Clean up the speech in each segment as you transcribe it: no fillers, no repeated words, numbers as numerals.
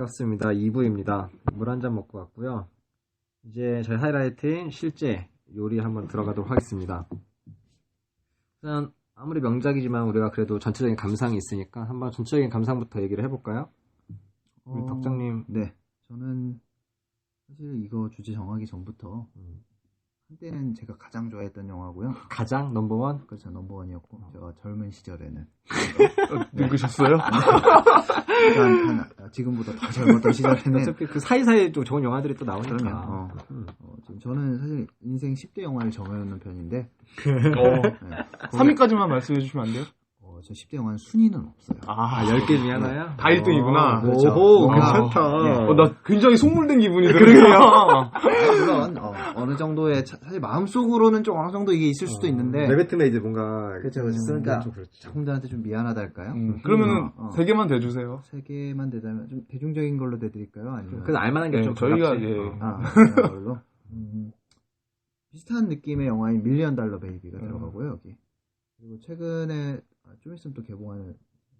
반갑습니다. 2부입니다. 물 한 잔 먹고 왔고요. 이제 저희 하이라이트인 실제 요리 한번 들어가도록 하겠습니다. 일단 아무리 명작이지만 우리가 그래도 전체적인 감상이 있으니까 한번 전체적인 감상부터 얘기를 해볼까요? 우리 덕장님. 네. 저는 사실 이거 주제 정하기 전부터 한때는 제가 가장 좋아했던 영화고요. 가장 넘버원? 그렇죠. 넘버원이었고 제가 젊은 시절에는 누구셨어요? 지금보다 더 젊었던 시절에는 어차피 그 사이사이에 또 좋은 영화들이 또 나오니까. 지금 저는 사실 인생 10대 영화를 정해놓는 편인데 네. 3위까지만 말씀해 주시면 안 돼요? 저 10대 영화는 순위는 없어요. 10개 중에 하나요? 다 1등이구나. 그렇죠. 오, 괜찮다. 나 굉장히 속물된 기분이 그러게요. 물론 어느 정도의 사실 마음속으로는 좀 어느 정도 이게 있을 수도 있는데 레베트는 이제 뭔가 그렇죠. 그러니까 좀 그렇죠. 작품들한테 좀 미안하다 할까요? 그러면은 3개만 대주세요. 3개만 대자면 좀 대중적인 걸로 대드릴까요? 아니면 그래서 알만한 게 좀 저희가 그런 걸로 비슷한 느낌의 영화인 밀리언 달러 베이비가 들어가고요 여기. 그리고 최근에 좀 있으면 또 개봉하는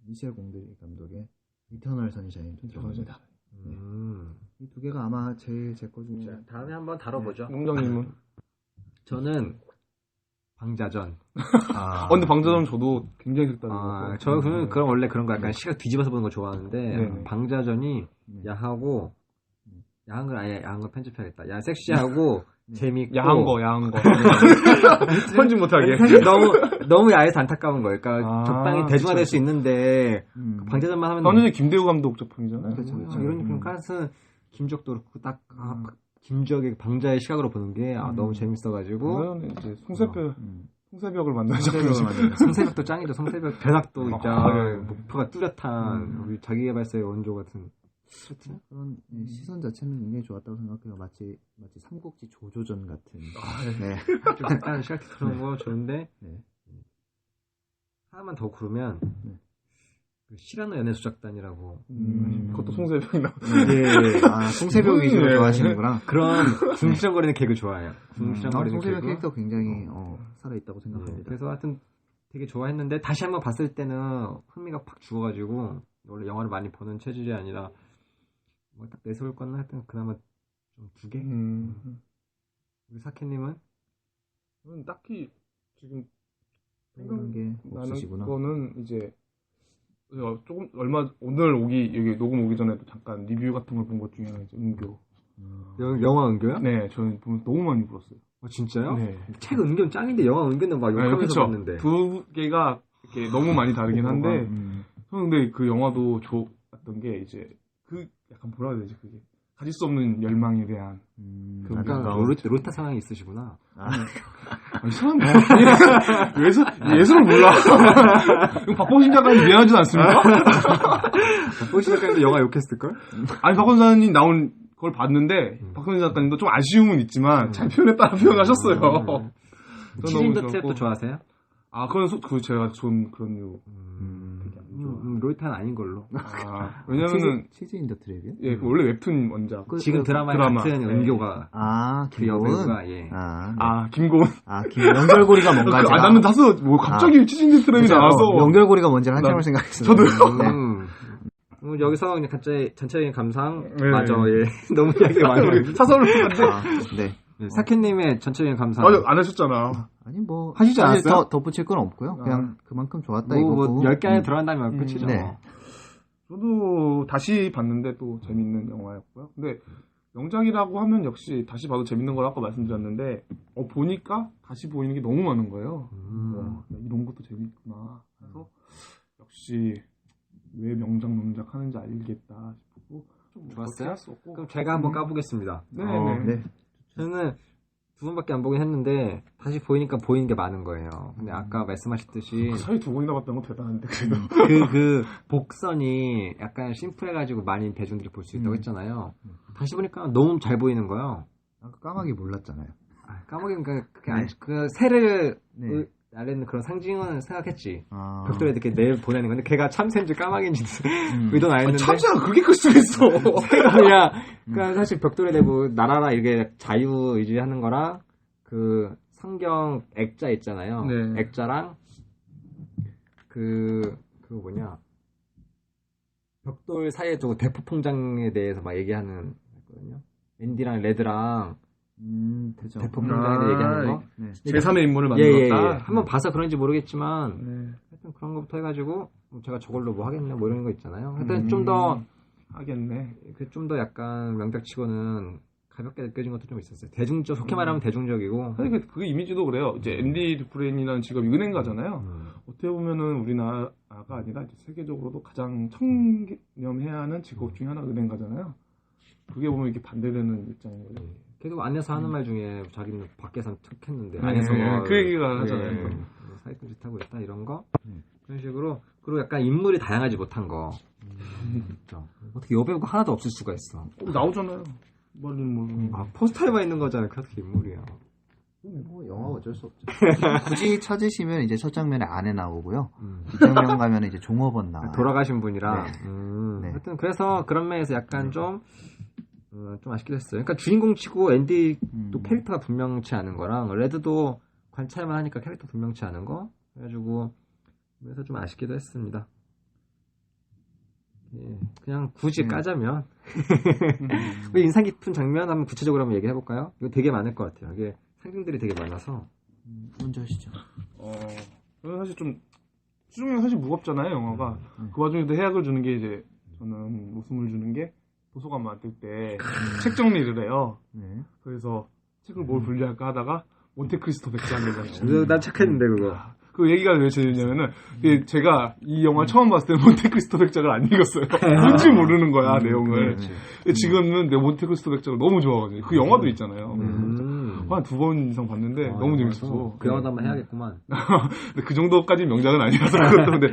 미셸 공드리 감독의 이터널 선샤인도 들어갑니다. 이 두 개가 아마 제일 제 거 중에 다음에 한번 다뤄보죠. 농장님은? 저는 방자전. 근데 방자전 저도 굉장히 색다른 거. 저는 그런 원래 그런 거 약간 시각 뒤집어서 보는 거 좋아하는데 네. 방자전이 야하고 야한 걸 편집해야겠다. 섹시하고 재밌고 야한 거. 편집 못하게. 사실 너무 야해서 안타까운 거예요. 그러니까 적당히 대중화될 수 있는데 방자전만 하면 방자전 김대우 감독 작품이잖아요. 그렇죠. 이런 그런 깐은 김적도 그렇고 딱 김적의 방자의 시각으로 보는 게 너무 재밌어가지고 이제 송새벽을 만드는 송새벽도 짱이죠. 송새벽 변학도 있자 목표가 뚜렷한 우리 자기개발서의 원조 같은 그런 시선 자체는 굉장히 좋았다고 생각해요. 마치 삼국지 조조전 같은. 네. 좀 약간 시각이 그런 거 좋은데 하나만 더 고르면 그 시라노 연애수작단이라고 그것도 송새벽이 나오고 송새벽 위주로 좋아하시는구나. 그런 궁시렁거리는 개그 좋아해요. 송새벽 캐릭터 굉장히 살아있다고 생각합니다. 그래서 하여튼 되게 좋아했는데 다시 한번 봤을 때는 흥미가 팍 죽어가지고 원래 영화를 많이 보는 체질이 아니라 뭐 딱 내세울 거는 하여튼 그나마 좀 2개? 우리 사케님은? 저는 딱히 지금 생각나는 게 없으시구나. 거는 이제 오늘 여기 녹음 오기 전에도 잠깐 리뷰 같은 걸 본 것 중에 이제 은교. 영화 은교요? 네, 저는 보면 너무 많이 울었어요. 진짜요? 네. 책 은교는 짱인데 영화 은교는 막 욕하면서 봤는데. 두 개가 이렇게 너무 많이 다르긴 한데 저는 근데 그 영화도 좋았던 게 이제 그 약간 뭐라 해야 되지 그게 가질 수 없는 열망에 대한 약간 로타 상황이 있으시구나. 이 사람 예술을 몰라. 박보신 작가님 미안하진 않습니까? 박보신 작가님도 영화 욕했을걸? 아니 박보신 작가님 나온 걸 봤는데 박보신 작가님도 좀 아쉬움은 있지만 잘 표현했다고 표현하셨어요. 치즈인더 트랩도 좋아하세요? 그건 제가 좀 그런 이유. 로이타는 아닌 걸로. 왜냐면은 치즈 인더 트랩이요? 예, 원래 웹툰 원작. 지금 드라마 같은 은교가. 그 여배우가 김고은. 연결고리가 뭔가. 나는 다소 갑자기 치즈 인더 트랩이 나와서 연결고리가 뭔지를 한참을 생각했어요. 저도요. 여기서 그냥 갑자기 전체적인 감상. 맞아, 너무 이야기가 많아요. 사설을 쓰는데. 네. 사케님의 전체적인 감상. 안 하셨잖아. 아니 뭐 하시지 않았어요? 덧붙일 건 없고요. 그냥 그만큼 좋았다 이거고. 10개 안에 들어간다면 끝이죠. 네. 저도 다시 봤는데 또 재밌는 영화였고요. 근데 명작이라고 하면 역시 다시 봐도 재밌는 걸 아까 말씀드렸는데 보니까 다시 보이는 게 너무 많은 거예요. 이런 것도 재밌구나. 그래서 역시 왜 명작 하는지 알겠다 싶고 좀 좋았어요? 그럼 제가 한번 까보겠습니다. 네. 저는 2번밖에 안 보긴 했는데 다시 보이니까 보이는 게 많은 거예요. 근데 아까 말씀하셨듯이 사이 2번이나 봤다는 건 대단한데 그 복선이 약간 심플해가지고 많이 대중들이 볼 수 있다고 했잖아요. 다시 보니까 너무 잘 보이는 거예요. 까마귀 몰랐잖아요. 까마귀는 그 새를 나르는 그런 상징은 생각했지. 벽돌에 이렇게 내일 보내는 건데 걔가 참새인지 까마귀인지 의도는 안 했는데. 참새가 그렇게 클 수가 있어. 새가 그냥 그러니까 사실 벽돌에 대고 날아라 이렇게 자유 의지하는 거랑 그 성경 액자 있잖아요. 액자랑 그거 뭐냐 벽돌 사이에 두고 대포 풍장에 대해서 막 얘기하는 거거든요. 앤디랑 레드랑 그죠. 대포 풍장에 대해 얘기하는 거. 네. 제3의 인물을 예. 만들었다. 한번 봐서 그런지 모르겠지만 네. 하여튼 그런 것부터 해가지고 제가 저걸로 뭐 하겠냐 뭐 이런 거 있잖아요. 하여튼 좀 더 하겠네. 좀 더 약간 명작치고는 가볍게 느껴진 것도 좀 있었어요. 대중적, 좋게 말하면 대중적이고. 사실 그 이미지도 그래요. 이제 앤디 두프레인이라는 직업이 은행가잖아요. 어떻게 보면은 우리나라가 아니라 이제 세계적으로도 가장 청렴해야 하는 직업 중에 하나가 은행가잖아요. 그게 보면 이렇게 반대되는 입장인 거죠. 계속 안에서 하는 말 중에 자기는 밖에서는 툭했는데 네, 안에서 그 얘기가 하잖아요. 사기꾼 짓 하고 있다 이런 거 그런 식으로. 그리고 약간 인물이 다양하지 못한 거. 그렇죠. 어떻게 여배우가 하나도 없을 수가 있어. 나오잖아요. 말은 포스터에만 있는 거잖아. 그렇게 인물이야. 뭐 영화 어쩔 수 없죠. 굳이 찾으시면 이제 첫 장면에 아내 나오고요. 뒷장면 가면 이제 종업원 나와요. 돌아가신 분이라. 네. 하여튼 그래서 그런 면에서 약간 좀 아쉽기도 했어요. 그러니까 주인공치고 앤디 또 캐릭터가 분명치 않은 거랑 레드도 관찰만 하니까 캐릭터 분명치 않은 거. 그래가지고 그래서 좀 아쉽기도 했습니다. 예, 그냥 굳이 까자면 인상 깊은 장면 한번 구체적으로 한번 얘기해 볼까요? 이거 되게 많을 것 같아요. 이게 상징들이 되게 많아서. 먼저 하시죠. 저는 사실 좀 수중에 사실 무겁잖아요 영화가. 그 와중에도 해악을 주는 게 이제 저는 웃음을 주는 게 도서관 만들 때 책 정리를 해요. 그래서 책을 뭘 분리할까 하다가 몬테크리스토 백작을 나와요. 난 착했는데 그거. 그 얘기가 왜 재밌냐면은 제가 이 영화 처음 봤을 때 몬테크리스토 백작을 안 읽었어요. 뭔지 모르는 거야 내용을. 근데 지금은 내 몬테크리스토 백작을 너무 좋아하거든요. 그 영화도 있잖아요. 한 2번 이상 봤는데 너무 재밌어서 그 영화도 한번 해야겠구만. 근데 그 정도까지 명작은 아니라서 그런데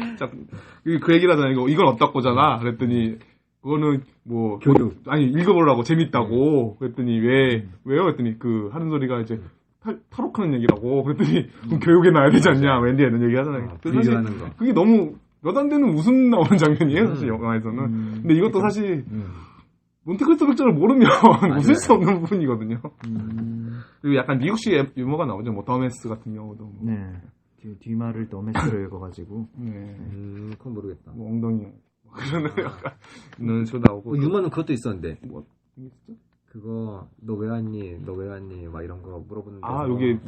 그 얘기를 하잖아요. 이건 어떻고잖아. 그랬더니 그거는 뭐 교육. 아니 읽어보라고 재밌다고. 그랬더니 왜요? 그랬더니 그 하는 소리가 이제 탈옥하는 얘기라고. 그랬더니 그럼 교육에 나야 되지 않냐. 웬디 이런 얘기 하잖아요. 사실 하는 거. 그게 너무 몇 안 되는 웃음 나오는 장면이에요. 사실 영화에서는. 근데 이것도 사실 몬테크리스토 백작을 모르면 웃을 수 없는 부분이거든요. 그리고 약간 미국식 유머가 나오죠. 뭐 더메스 같은 경우도. 네. 뒷말을 더메스로 읽어가지고. 네. 그건 모르겠다. 뭐 엉덩이. 그런 약간 이런 식으로 나오고. 유머는 그것도 있었는데. 뭐 있었죠? 그거 너 왜 왔니? 막 이런 거 물어보는데. 여기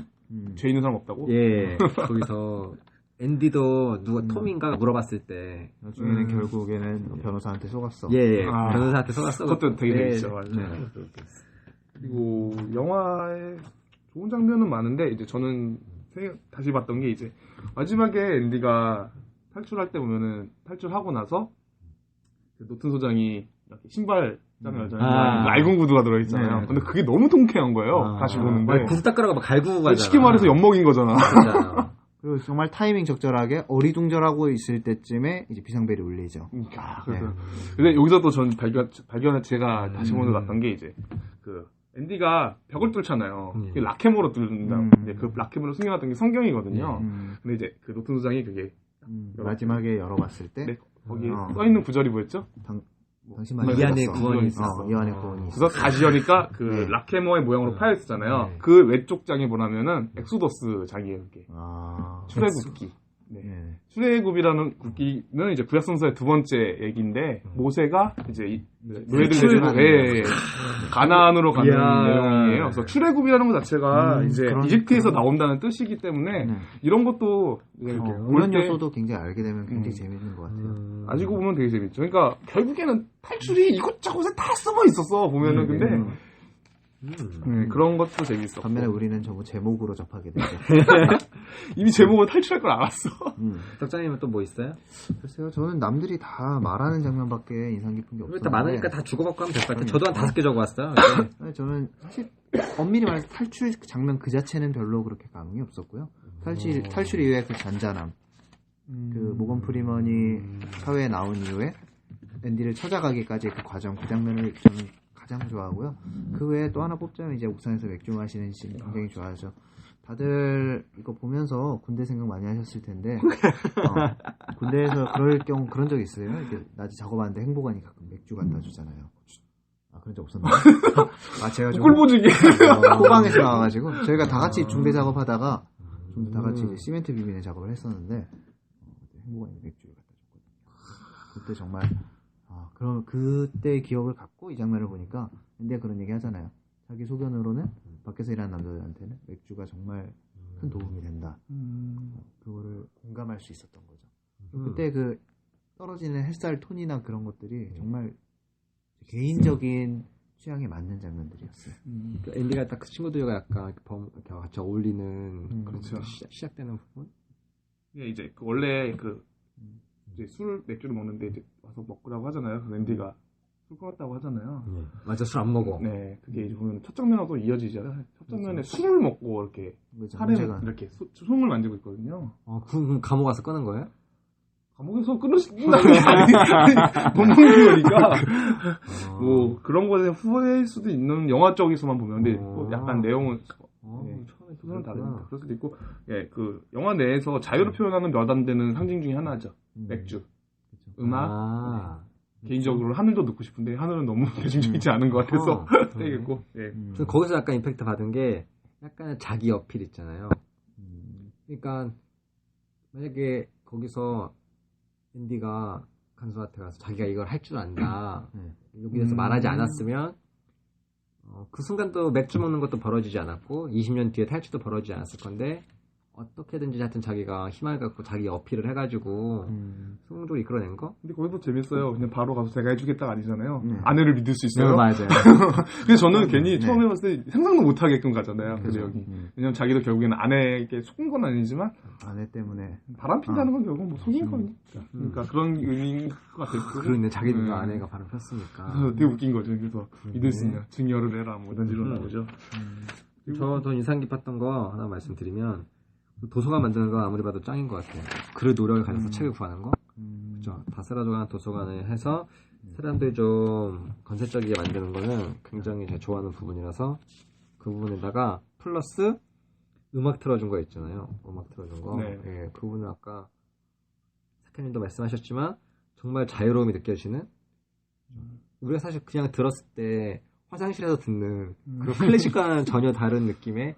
죄 있는 사람 없다고? 예. 거기서 앤디도 톰인가 물어봤을 때 나중에는 결국에는 변호사한테 속았어. 예. 변호사한테 속았어. 그것도 되게 네. 재밌죠. 그리고 영화에 좋은 장면은 많은데 이제 저는 다시 봤던 게 이제 마지막에 앤디가 탈출할 때 보면은 탈출하고 나서 그 노튼 소장이 이렇게 신발장을 열잖아요. 낡은 구두가 들어있잖아요. 네. 근데 그게 너무 통쾌한 거예요. 다시 보는데. 구두 닦으라고 막 갈구고 가잖아. 쉽게 말해서 엿먹인 거잖아. 그리고 정말 타이밍 적절하게 어리둥절하고 있을 때쯤에 이제 비상벨이 울리죠. 그래서 근데 여기서 또 전 제가 다시 보는 봤던 게 이제 그 앤디가 벽을 뚫잖아요. 라케모로 뚫는다. 그 라케모로 숨겨놨던 게 성경이거든요. 근데 이제 그 노튼 소장이 그게 마지막에 열어봤을 때 네, 거기 써 있는 구절이 뭐였죠? 당신만 이 안에 구원이 있었어. 이 안에 구원이 있어. 그래서 다시 여니까 그 라케모의 모양으로 파여 있었잖아요. 그 외쪽 장에 보라면은 엑소더스 장이에요. 이게 출애굽기. 네. 출애굽이라는 국기는 이제 구약 성서의 두 번째 얘기인데 모세가 이제 노예를 내주는 가나안으로 가는 내용이에요. 그래서 출애굽이라는 것 자체가 이제 이집트에서 나온다는 뜻이기 때문에 이런 것도 그런 요소도 굉장히 알게 되면 굉장히 재밌는 것 같아요. 아시고 보면 되게 재밌죠. 그러니까 결국에는 탈출이 이곳저곳에 다 숨어 있었어 보면은 근데 그런 것도 재밌어. 반면에 우리는 전부 제목으로 접하게 되죠. 이미 제목은 탈출할 걸 알았어. 덕장님은 또 뭐 있어요? 글쎄요, 저는 남들이 다 말하는 장면밖에 인상 깊은 게 없어요. 일단 많으니까 다 주고받고 하면 될 것 같아요. 저도 한 5개 적어왔어요. 저는 사실 엄밀히 말해서 탈출 장면 그 자체는 별로 그렇게 감흥이 없었고요. 탈출 이후에 그 잔잔함, 그 모건 프리먼이 사회에 나온 이후에 앤디를 찾아가기까지 그 과정, 그 장면을 저는 가장 좋아하고요. 그 외에 또 하나 뽑자면 이제 옥상에서 맥주 마시는 씬 굉장히 좋아하죠. 다들 이거 보면서 군대 생각 많이 하셨을 텐데 군대에서 그런 적 있어요. 이렇게 낮에 작업하는데 행보관이 가끔 맥주 갖다 주잖아요. 그런 적 없었나요? 제가 좀 꿀보지기 호방에서 나와가지고 저희가 다 같이 중대 작업하다가 좀 다 같이 이제 시멘트 비비는 작업을 했었는데 행보관이 맥주를 갖다 줬거든요. 그때 정말 그럼 그때 기억을 갖고 이 장면을 보니까 앤디가 그런 얘기 하잖아요. 자기 소견으로는 밖에서 일하는 남자들한테는 맥주가 정말 큰 도움이 된다. 그거를 공감할 수 있었던 거죠. 그때 그 떨어지는 햇살 톤이나 그런 것들이 정말 개인적인 취향에 맞는 장면들이었어요. 그 앤디가 딱 그 친구들과 약간 이렇게 같이 어울리는 그렇죠. 시작되는 부분. 이게 이제 원래 이제 맥주를 먹는데 이제 와서 먹으라고 하잖아요. 그래서 앤디가 술 끊었다고 하잖아요. 맞아, 술 안 먹어. 네, 그게 이제 보면 첫 장면하고 이어지잖아요. 첫 장면에 술을 먹고 이렇게 그렇죠. 살에 문제가 이렇게 손을 만지고 있거든요. 그럼 감옥 가서 끄는 거예요? 감옥에서 끊으신다는 게 아니, 못 먹는 거니까 뭐 그런 거에 대한 후회일 수도 있는 영화 쪽에서만 보면 근데 또 약간 내용은 처음에 그건 다르니까 그럴 수도 있고 예, 그 영화 내에서 자유를 표현하는 몇 안 되는 상징 중에 하나죠. 맥주, 음악. 개인적으로 하늘도 넣고 싶은데 하늘은 너무 대중적이지 않은 것 같아서 빼겠고. 예. 저 거기서 약간 임팩트 받은 게 약간 자기 어필 있잖아요. 그러니까 만약에 거기서 앤디가 간수한테 가서 자기가 이걸 할 줄 안다. 여기에서 말하지 않았으면 그 순간도 맥주 먹는 것도 벌어지지 않았고 20년 뒤에 탈출도 벌어지지 않았을 건데 어떻게든지 하여튼 자기가 힘을 갖고 자기 어필을 해가지고 성공적으로 이끌어낸 거? 근데 거기서 재밌어요. 그냥 바로 가서 제가 해주겠다가 아니잖아요. 아내를 믿을 수 있어요. 네, 맞아요. 그래서 저는 괜히 처음에 봤을 때 상상도 못 하게끔 가잖아요. 그 내용이. 왜냐면 자기도 결국에는 아내에게 속은 건 아니지만 아내 때문에 바람 핀다는 건 결국 뭐 속인 거니까. 그러니까 그런 의미인 것 같아요. 그러네, 자기가 아내가 바람 폈으니까. 그래서 되게 웃긴 거죠. 그래서 믿을 수 있냐, 증여를 해라, 뭐 이런 식으로 나오죠. 저 더 인상 깊었던 거 하나 말씀드리면 도서관 만드는 거 아무리 봐도 짱인 것 같아요. 그 노력을 가져서 책을 구하는 거. 그죠? 다스라조간 도서관을 해서 사람들이 좀 건설적이게 만드는 거는 굉장히 제가 좋아하는 부분이라서 그 부분에다가 플러스 음악 틀어준 거 있잖아요. 음악 틀어준 거. 네. 예, 그 부분은 아까 사케님도 말씀하셨지만 정말 자유로움이 느껴지는 우리가 사실 그냥 들었을 때 화장실에서 듣는 그런 클래식과는 전혀 다른 느낌의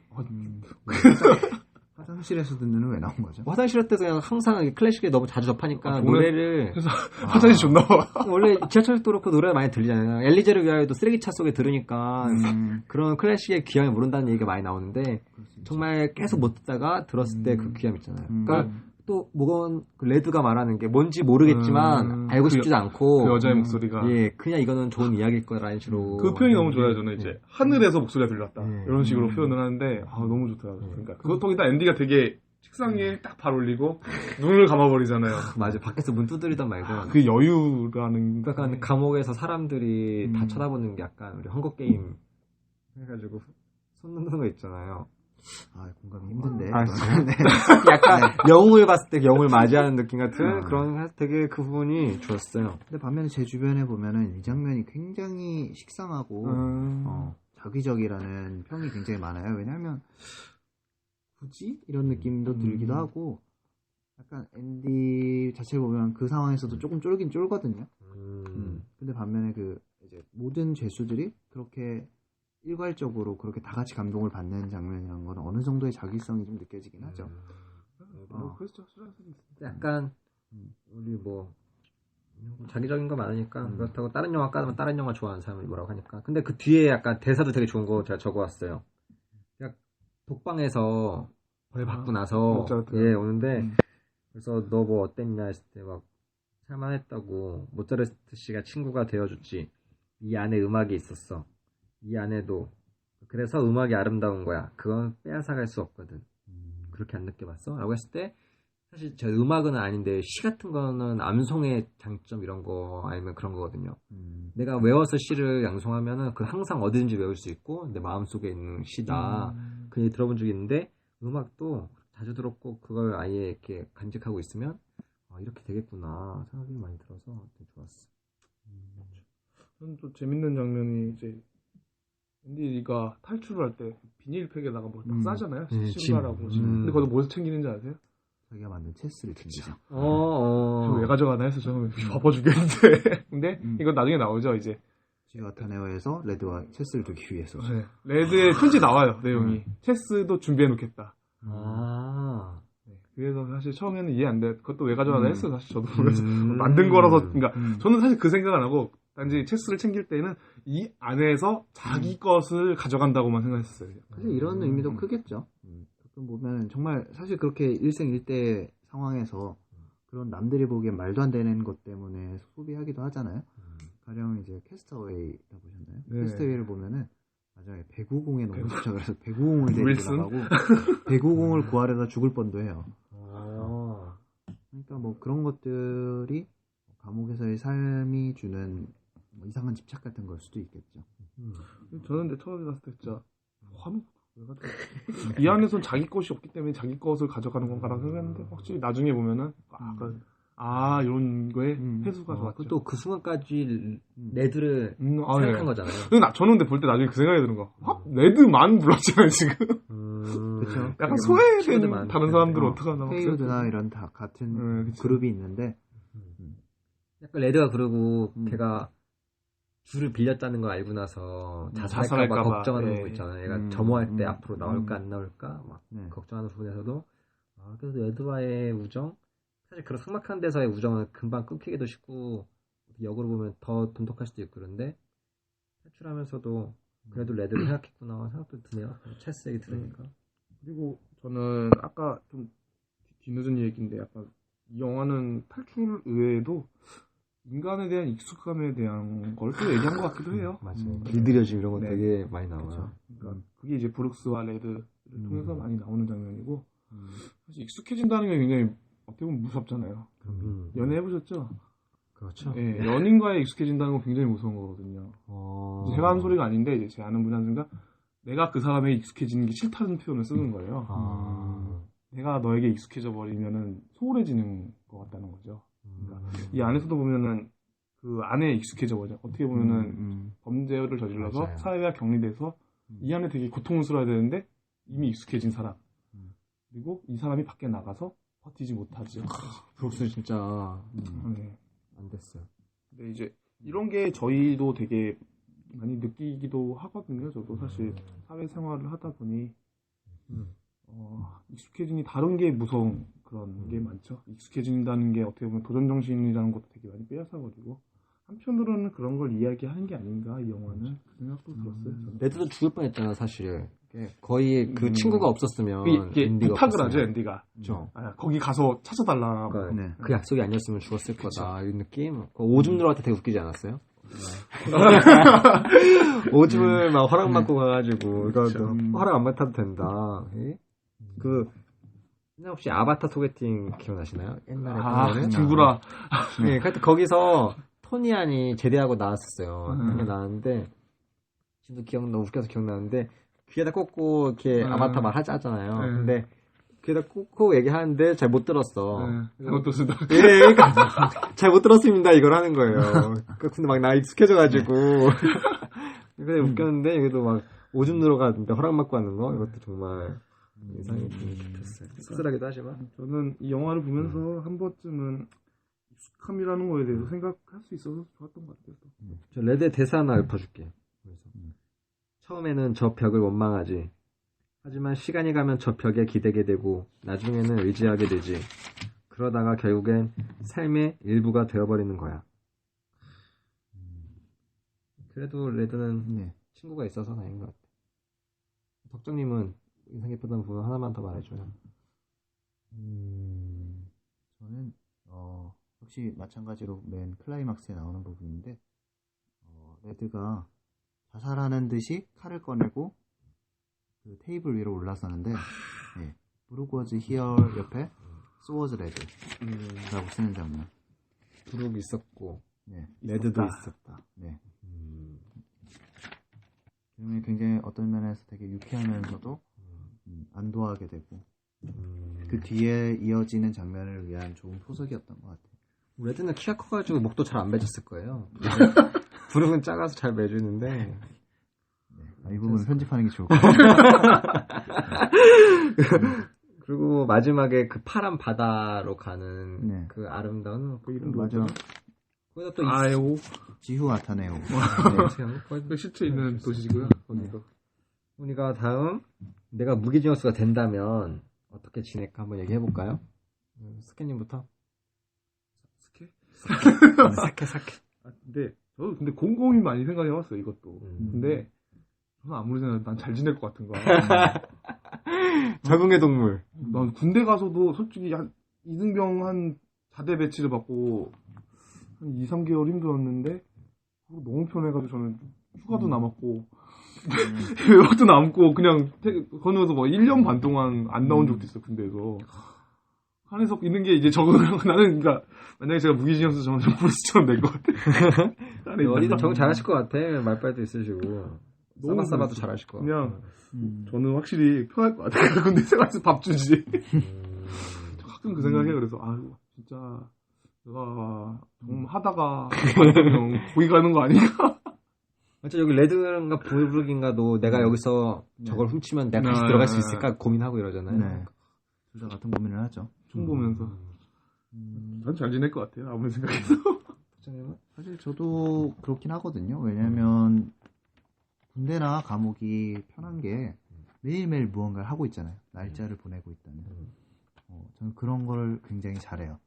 화장실에서 듣는 왜 나온 거죠? 화장실에서 그냥 항상 클래식에 너무 자주 접하니까 노래를 그래서 화장실 존나 와. 원래 지하철도 그렇고 노래가 많이 들리잖아요. 엘리제를 위하여도 쓰레기차 속에 들으니까 그런 클래식의 귀함을 모른다는 얘기가 많이 나오는데 정말 계속 못 듣다가 들었을 때 그 귀함 있잖아요. 그러니까 또 뭐건 그 레드가 말하는 게 뭔지 모르겠지만 알고 싶지도 않고 그 여자의 목소리가 예 그냥 이거는 좋은 이야기일 거라는 식으로 그 표현이 너무 좋아요. 저는 이제 하늘에서 목소리가 들렸다 이런 식으로 표현을 하는데 너무 좋더라고요. 그러니까 그것통이다 앤디가 되게 책상에 딱 발 올리고 눈을 감아버리잖아요. 맞아, 밖에서 문 두드리던 말고 그 여유라는 약간 감옥에서 사람들이 다 쳐다보는 게 약간 우리 헝거 게임 해가지고 손 넣는 거 있잖아요. 공감이 힘든데. 약간 영웅을 봤을 때 영웅을 맞이하는 느낌 같은 그런 되게 그 부분이 좋았어요. 근데 반면에 제 주변에 보면은 이 장면이 굉장히 식상하고 자기적이라는 평이 굉장히 많아요. 왜냐하면 굳이 이런 느낌도 들기도 하고 약간 앤디 자체를 보면 그 상황에서도 조금 쫄긴 쫄거든요. 근데 반면에 그 이제 모든 죄수들이 그렇게 일괄적으로 그렇게 다 같이 감동을 받는 장면이라는 건 어느 정도의 자기성이 좀 느껴지긴 하죠. 그렇죠. 약간 우리 뭐 자기적인 거 많으니까 그렇다고 다른 영화 까면 다른 영화 좋아하는 사람이 뭐라고 하니까 근데 그 뒤에 약간 대사도 되게 좋은 거 제가 적어왔어요. 그냥 독방에서 벌 받고 나서 예 오는데 그래서 너 뭐 어땠냐 했을 때 막 살만했다고 모차르트 씨가 친구가 되어줬지. 이 안에 음악이 있었어. 이 안에도 그래서 음악이 아름다운 거야. 그건 빼앗아갈 수 없거든. 그렇게 안 느껴봤어? 라고 했을 때 사실 제 음악은 아닌데 시 같은 거는 암송의 장점 이런 거 아니면 그런 거거든요. 내가 외워서 시를 양송하면은 그 항상 어디든지 외울 수 있고 내 마음속에 있는 시다. 그 얘기 들어본 적이 있는데 음악도 자주 들었고 그걸 아예 이렇게 간직하고 있으면 이렇게 되겠구나 생각이 많이 들어서 되게 좋았어. 저는 또 재밌는 장면이 이제 앤디가 탈출을 할 때 비닐팩에다가 뭘 막 싸잖아요. 신발하고. 근데 거기서 뭐에서 챙기는지 아세요? 자기가 만든 체스를 챙기죠. 저 왜 가져가나 해서 저는 바빠 죽겠는데. 근데 이거 나중에 나오죠 이제. 지와타네어에서 레드와 체스를 두기 위해서. 네. 레드의 편지 나와요 내용이. 체스도 준비해 놓겠다. 그래서 사실 처음에는 이해 안 돼. 그것도 왜 가져가나 했어요. 사실 저도 그래서 만든 거라서 그러니까 저는 사실 그 생각 안 하고 단지 체스를 챙길 때는 이 안에서 자기 것을 가져간다고만 생각했어요. 사실 이런 의미도 크겠죠. 가끔 보면 정말 사실 그렇게 일생일대 상황에서 그런 남들이 보기엔 말도 안 되는 것 때문에 소비하기도 하잖아요. 가령 이제 캐스터웨이 다 보셨나요? 네. 캐스터웨이를 보면은 맞아요. 배구공에 너무 집착을 해서 배구공을 데리고 윌슨? 나가고 배구공을 구하려다 죽을 뻔도 해요. 아. 그러니까 뭐 그런 것들이 감옥에서의 삶이 주는 뭐 이상한 집착 같은 걸 수도 있겠죠. 저는 근데 처음에 갔을 때 진짜 화면 왜 가져? 이 안에선 자기 것이 없기 때문에 자기 것을 가져가는 건가라고 생각했는데 확실히 나중에 보면은 이런 거에 회수가 좋았죠. 또 그 순간까지 레드를 생각한 네. 거잖아요. 저는 근데 볼 때 나중에 그 생각이 드는 거. 레드만 불렀잖아요 지금. 그렇죠. 약간 소외된 키워드만. 다른 사람들은 어떡하나. 페이우드나 이런 다 같은 그룹이 있는데 약간 레드가 그러고 걔가 줄을 빌렸다는 걸 알고 나서 자살할까 봐 걱정하는 거 있잖아요. 얘가 점호할 때 앞으로 나올까 안 나올까 막 걱정하는 부분에서도 그래도 레드와의 우정 사실 그런 삭막한 데서의 우정은 금방 끊기기도 쉽고 역으로 보면 더 돈독할 수도 있고 그런데 탈출하면서도 그래도 레드를 생각했구나 생각도 드네요. 체스 얘기 들으니까. 그리고 저는 아까 좀 뒤늦은 얘기인데 약간 이 영화는 탈출 외에도 인간에 대한 익숙함에 대한 걸 또 얘기한 것 같기도 해요. 맞아요. 길들여짐 이런 거 네. 되게 많이 나와요. 그렇죠. 그러니까 그게 이제 브룩스와 레드를 통해서 많이 나오는 장면이고 사실 익숙해진다는 게 굉장히 어떻게 보면 무섭잖아요. 연애 해보셨죠? 그렇죠. 예, 연인과에 익숙해진다는 건 굉장히 무서운 거거든요. 제가 하는 소리가 아닌데 이제 제 아는 분이 하는 순간 내가 그 사람에 익숙해지는 게 싫다는 표현을 쓰는 거예요. 내가 너에게 익숙해져 버리면은 소홀해지는 것 같다는 거죠. 그러니까 이 안에서도 보면은 그 안에 익숙해져 버려. 어떻게 보면은 범죄를 저질러서 맞아요. 사회와 격리돼서 이 안에 되게 고통스러워야 되는데 이미 익숙해진 사람. 그리고 이 사람이 밖에 나가서 버티지 못하죠. 브룩스 진짜 네. 안 됐어요. 근데 이제 이런 게 저희도 되게 많이 느끼기도 하거든요. 저도 사실 사회생활을 하다 보니 익숙해지니 다른 게 무서운 그런 게 많죠. 익숙해진다는 게 어떻게 보면 도전정신이라는 것도 되게 많이 빼앗아가지고 한편으로는 그런 걸 이야기하는 게 아닌가 이 영화는 그 생각도 들었어요. 저는. 레드도 죽을 뻔했잖아 사실. 거의 그 친구가 없었으면 이게 앤디가 부탁을 없었으면. 하죠 앤디가. 그렇죠. 거기 가서 찾아달라고. 그러니까 그 약속이 아니었으면 죽었을 거다 이 느낌. 오줌 들어갈 때 되게 웃기지 않았어요? 오줌을 막 허락 받고 가가지고 이거 허락 안 받아도 된다. 그 옛날 혹시 아바타 소개팅 기억나시나요? 옛날에 보면은 친구라. 네, 하여튼 거기서 토니안이 제대하고 나왔었어요. 나왔는데 지금도 너무 웃겨서 기억나는데 귀에다 꽂고 이렇게 아바타 말 하잖아요. 근데 귀에다 꽂고 얘기하는데 잘 못 들었어. 잘못 들었습니다. 예, 그러니까 잘 못 들었습니다. 이걸 하는 거예요. 근데 막 나 익숙해져가지고 근데 웃겼는데 여기도 막 오줌 들어가는데 허락 받고 하는 거 이것도 정말 인상이 좀 깊었어요. 씁쓸하기도 하지만 저는 이 영화를 보면서 한 번쯤은 익숙함이라는 거에 대해서 생각할 수 있어서 좋았던 것 같아요. 저 레드의 대사 하나 읊어줄게. 그래서 처음에는 저 벽을 원망하지. 하지만 시간이 가면 저 벽에 기대게 되고 나중에는 의지하게 되지. 그러다가 결국엔 삶의 일부가 되어버리는 거야. 그래도 레드는 친구가 있어서 다행인 것 같아. 덕정님은 인상 깊었던 부분 하나만 더 말해줘요. 저는 역시 마찬가지로 맨 클라이막스에 나오는 부분인데 레드가 자살하는 듯이 칼을 꺼내고 그 테이블 위로 올라서는데 브룩 워즈 히어 옆에 소워즈 레드라고 쓰는 장면. 브룩 있었고 레드도 있었다. 그러면 굉장히 어떤 면에서 되게 유쾌하면서도 안도하게 되고 그 뒤에 이어지는 장면을 위한 좋은 포석이었던 것 같아요. 레드는 키가 커가지고 목도 잘 안 매졌을 거예요. 브룩은 작아서 잘 매주는데 이 부분은 편집하는 게 좋을 것 같아요. 그리고 마지막에 그 파란 바다로 가는 그 아름다운 그 이름 마지막 거기다 또 지후 아타네오. 그 실제 있는 도시고요. 거기도. 우리가 다음 내가 무기징역수가 된다면 어떻게 지낼까 한번 얘기해볼까요? 스케님부터. 스케? 사케. 근데 저도 근데 곰곰이 많이 생각해봤어요 이것도. 음. 근데 저는 아무리 생각해도 난 잘 지낼 것 같은 거야. 적응의 동물. 난 군대 가서도 솔직히 한 이등병 한 4대 배치를 받고 한 2, 3개월 힘들었는데 너무 편해가지고 저는 휴가도 남았고 휴가도 남고 그냥 건너서 뭐 1년 반 동안 안 나온 적도 있어 군대에서. 한해서 있는 게 이제 적응하고 나는 그러니까 만약에 제가 무기징역서 저는 브루스처럼 될 것 같아. 어디든 적응 잘하실 것 같아. 말빨도 있으시고. 싸바싸바도 잘하실 것 같아. 그냥 저는 확실히 편할 것 같아요. 군대 생활에서 밥 주지. 가끔 그 생각해요. 그래서 진짜 내가 좀 하다가 그냥 거기 가는 거 아닌가? 맞죠? 여기 레드인가 부르긴가도 내가 여기서 저걸 훔치면 내가 다시 들어갈 수 있을까 고민하고 이러잖아요. 네. 둘 다 같은 고민을 하죠. 총 보면서 난 잘 지낼 것 같아요. 아무리 생각해도. 사실 저도 그렇긴 하거든요. 왜냐면 군대나 감옥이 편한 게 매일매일 무언가를 하고 있잖아요. 날짜를 보내고 있다는. 저는 그런 걸 굉장히 잘해요.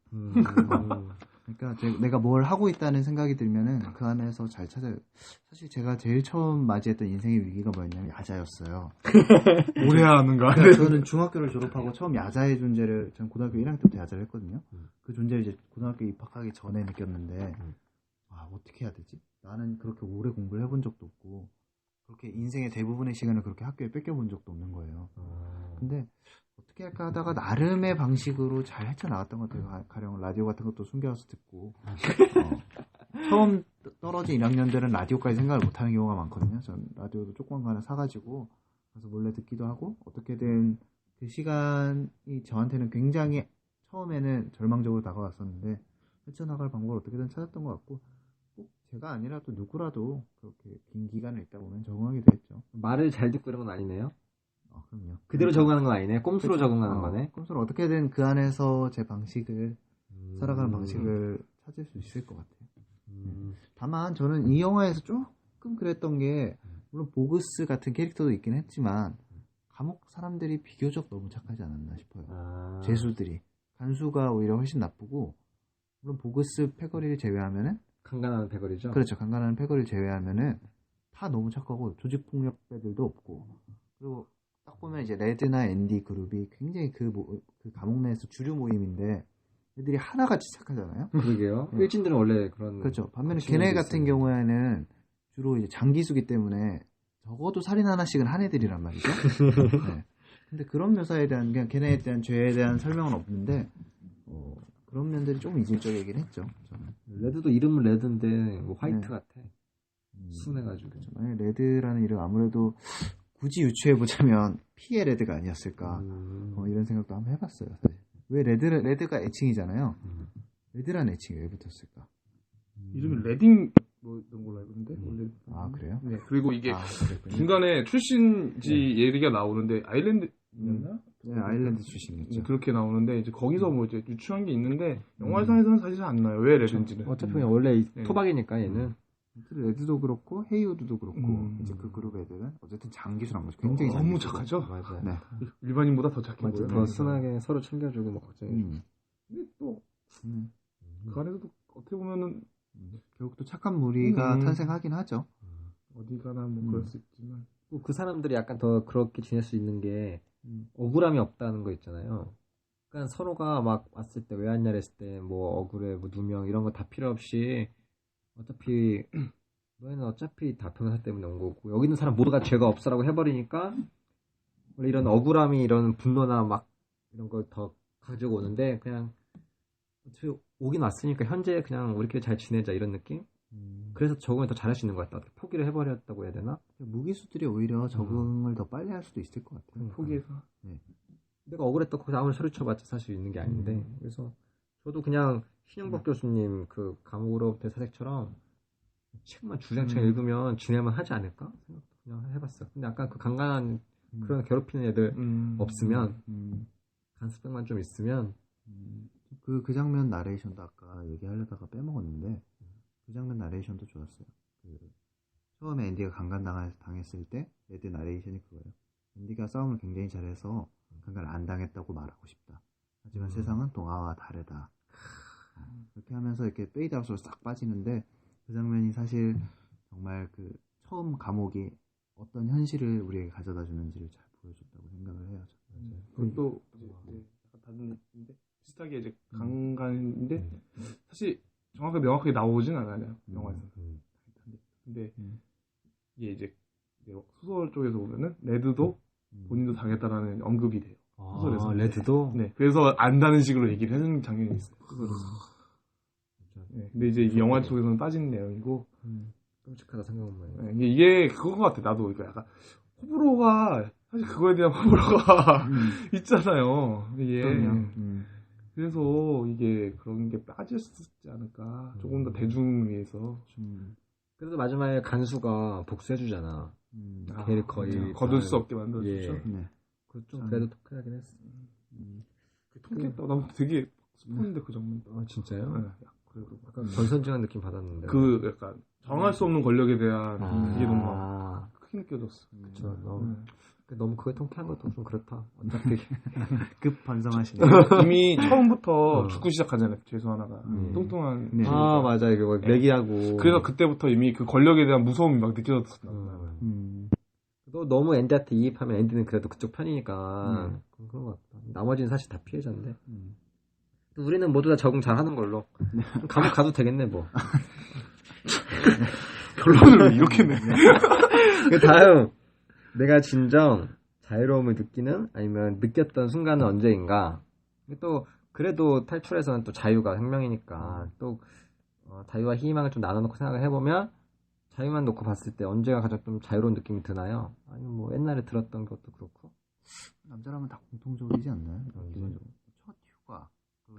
그러니까 내가 뭘 하고 있다는 생각이 들면은 그 안에서 잘 찾아요. 사실 제가 제일 처음 맞이했던 인생의 위기가 뭐였냐면 야자였어요. 뭘 해야 하는가? 그러니까 저는 중학교를 졸업하고 처음 야자의 존재를, 전 고등학교 1학년 때부터 야자를 했거든요. 그 존재를 이제 고등학교 입학하기 전에 느꼈는데, 어떻게 해야 되지? 나는 그렇게 오래 공부를 해본 적도 없고, 그렇게 인생의 대부분의 시간을 그렇게 학교에 뺏겨본 적도 없는 거예요. 근데 어떻게 할까 하다가 나름의 방식으로 잘 헤쳐나갔던 것 같아요. 가령 라디오 같은 것도 숨겨서 듣고, 처음 떨어진 1학년들은 라디오까지 생각을 못하는 경우가 많거든요. 전 라디오도 조그만 거 하나 사가지고 가서 몰래 듣기도 하고, 어떻게든 그 시간이 저한테는 굉장히 처음에는 절망적으로 다가왔었는데 헤쳐나갈 방법을 어떻게든 찾았던 것 같고, 꼭 제가 아니라도 누구라도 그렇게 긴 기간을 있다 보면 적응하게 되겠죠. 말을 잘 듣고 이런 건 아니네요. 그럼요. 그대로 적응하는 건 아니네. 꼼수로 그렇죠. 적응하는 거네. 꼼수로 어떻게든 그 안에서 제 방식을, 살아가는 방식을 찾을 수 있을 것 같아요. 다만 저는 이 영화에서 조금 그랬던 게, 물론 보그스 같은 캐릭터도 있긴 했지만 감옥 사람들이 비교적 너무 착하지 않았나 싶어요. 죄수들이. 간수가 오히려 훨씬 나쁘고, 물론 보그스 패거리를 제외하면은, 강간하는 패거리죠. 그렇죠. 강간하는 패거리를 제외하면은 다 너무 착하고 조직폭력배들도 없고, 그리고 딱 보면 이제 레드나 앤디 그룹이 굉장히 그 감옥 내에서 주류 모임인데 애들이 하나같이 착하잖아요. 그러게요. 일진들은 원래 그런. 그렇죠. 반면에 걔네 같은 경우에는 주로 이제 장기수기 때문에 적어도 살인 하나씩은 한 애들이란 말이죠. 네. 근데 그런 묘사에 대한, 그냥 걔네에 대한 죄에 대한 설명은 없는데, 그런 면들이 좀 이질적이긴 했죠. 저는. 레드도 이름은 레드인데 뭐 화이트 네. 같아. 순해가지고. 그렇죠. 만약 레드라는 이름 아무래도 굳이 유추해보자면 피의 레드가 아니었을까, 이런 생각도 한번 해봤어요. 사실. 왜 레드가 애칭이잖아요. 레드라는 애칭이 왜 붙었을까? 이름이 레딩 뭐 이런 걸로 알고 있는데 원래. 그래요? 네. 그리고 이게 그랬군요. 중간에 출신지 얘기가 나오는데 아일랜드였나? 네, 아일랜드 출신이었죠. 그렇게 나오는데 이제 거기서 뭐 이제 유추한 게 있는데 영화상에서는 사실 안 나요. 왜 레드인지는. 어차피 그냥 원래 토박이니까 얘는. 레드도 그렇고 헤이우드도 그렇고 이제 그 그룹 애들은 어쨌든 장기수란 거죠. 굉장히 너무 장기수고. 착하죠. 맞아요. 네. 일반인보다 더 착해 맞아. 보여요. 더 순하게 서로 챙겨주고 뭐 걱정해주고. 근데 또 그 안에서도 어떻게 보면은 결국 또 착한 무리가 탄생하긴 하죠. 어디 가나 뭐 그럴 수 있지만 그 사람들이 약간 더 그렇게 지낼 수 있는 게 억울함이 없다는 거 있잖아요. 그러니까 서로가 막 왔을 때 왜 왔냐 했을 때 뭐 억울해 뭐 누명 이런 거 다 필요 없이 어차피 너희는 어차피 다 변호사 때문에 온 거고 여기 있는 사람 모두가 죄가 없어라고 해버리니까 원래 이런 억울함이 이런 분노나 막 이런 걸 더 가지고 오는데 그냥 어차피 오긴 왔으니까 현재 그냥 우리끼리 잘 지내자 이런 느낌? 그래서 적응을 더 잘할 수 있는 것 같다. 어떻게 포기를 해버렸다고 해야 되나? 무기수들이 오히려 적응을 더 빨리 할 수도 있을 것 같아요. 포기해서. 내가 억울했다고 거기서 아무리 소리쳐봤자 사실 있는 게 아닌데 그래서 저도 그냥 신영복 교수님 그 감옥으로 대사색처럼 책만 주장창 읽으면 지낼만 하지 않을까? 생각도 그냥 해봤어요. 근데 약간 그 간간한 그런 괴롭히는 애들 없으면 간수병만 좀 있으면 그 장면 나레이션도 아까 얘기하려다가 빼먹었는데 그 장면 나레이션도 좋았어요. 처음에 앤디가 강간당했을 때 레드 나레이션이 그거예요. 앤디가 싸움을 굉장히 잘해서 강간을 안 당했다고 말하고 싶다. 하지만 세상은 동화와 다르다. 그렇게 하면서 이렇게 페이드아웃으로 싹 빠지는데 그 장면이 사실 정말 그 처음 감옥이 어떤 현실을 우리에게 가져다 주는지를 잘 보여줬다고 생각을 해요. 그것도 이제 약간 다른 얘기인데 비슷하게 이제 강간인데 사실 정확하게 명확하게 나오진 않아요 영화에서. 근데 이게 이제 소설 쪽에서 보면은 레드도 본인도 당했다라는 언급이 돼요. 소설에서. 레드도? 네. 그래서 안다는 식으로 얘기를 하는 장면이 있어요. 네. 근데 이제 이 영화 속에서는 빠진 내용이고. 끔찍하다 생각하면. 네. 이게 그건 것 같아. 나도 그러니까 약간 호불호가 사실 그거에 대한 호불호가 있잖아요. 이게. 그래서 이게 그런 게 빠졌지 않을까. 조금 더 대중을 위해서. 그래도 마지막에 간수가 복수해주잖아. 걔를 거의 거둘 수 없게 만들어주죠. 예. 네. 좀 그래도 통쾌하긴 했어. 통쾌했다. 난 되게 슬펐는데 그 장면. 아 진짜요? 네. 그래도 약간 전선징한 느낌 받았는데. 그 약간 정할 수 없는 권력에 대한 이게 너무 크게 느껴졌어. 그쵸. 너무 그게 통쾌한 것도 좀 그렇다. 어차피 급 반성하시네. 이미 처음부터 죽고 시작하잖아요. 죄수 하나가 뚱뚱한. 네. 아 맞아 이거 내기하고. 그래서 그때부터 이미 그 권력에 대한 무서움이 막 느껴졌었나 봐요. 또 너무 앤디한테 이입하면 앤디는 그래도 그쪽 편이니까 그런 것 같다. 나머지는 사실 다 피해자인데. 또 우리는 모두 다 적응 잘하는 걸로. 감옥 가도 되겠네 뭐. 결론을 이렇게 내. 그 다음 내가 진정 자유로움을 느끼는 아니면 느꼈던 순간은 언제인가. 또 그래도 탈출에서는 또 자유가 혁명이니까 또 자유와 희망을 좀 나눠놓고 생각을 해보면 자유만 놓고 봤을 때 언제가 가장 좀 자유로운 느낌이 드나요? 아니면 뭐 옛날에 들었던 것도 그렇고. 남자라면 다 공통적이지 않나요? 기본적으로 첫 휴가,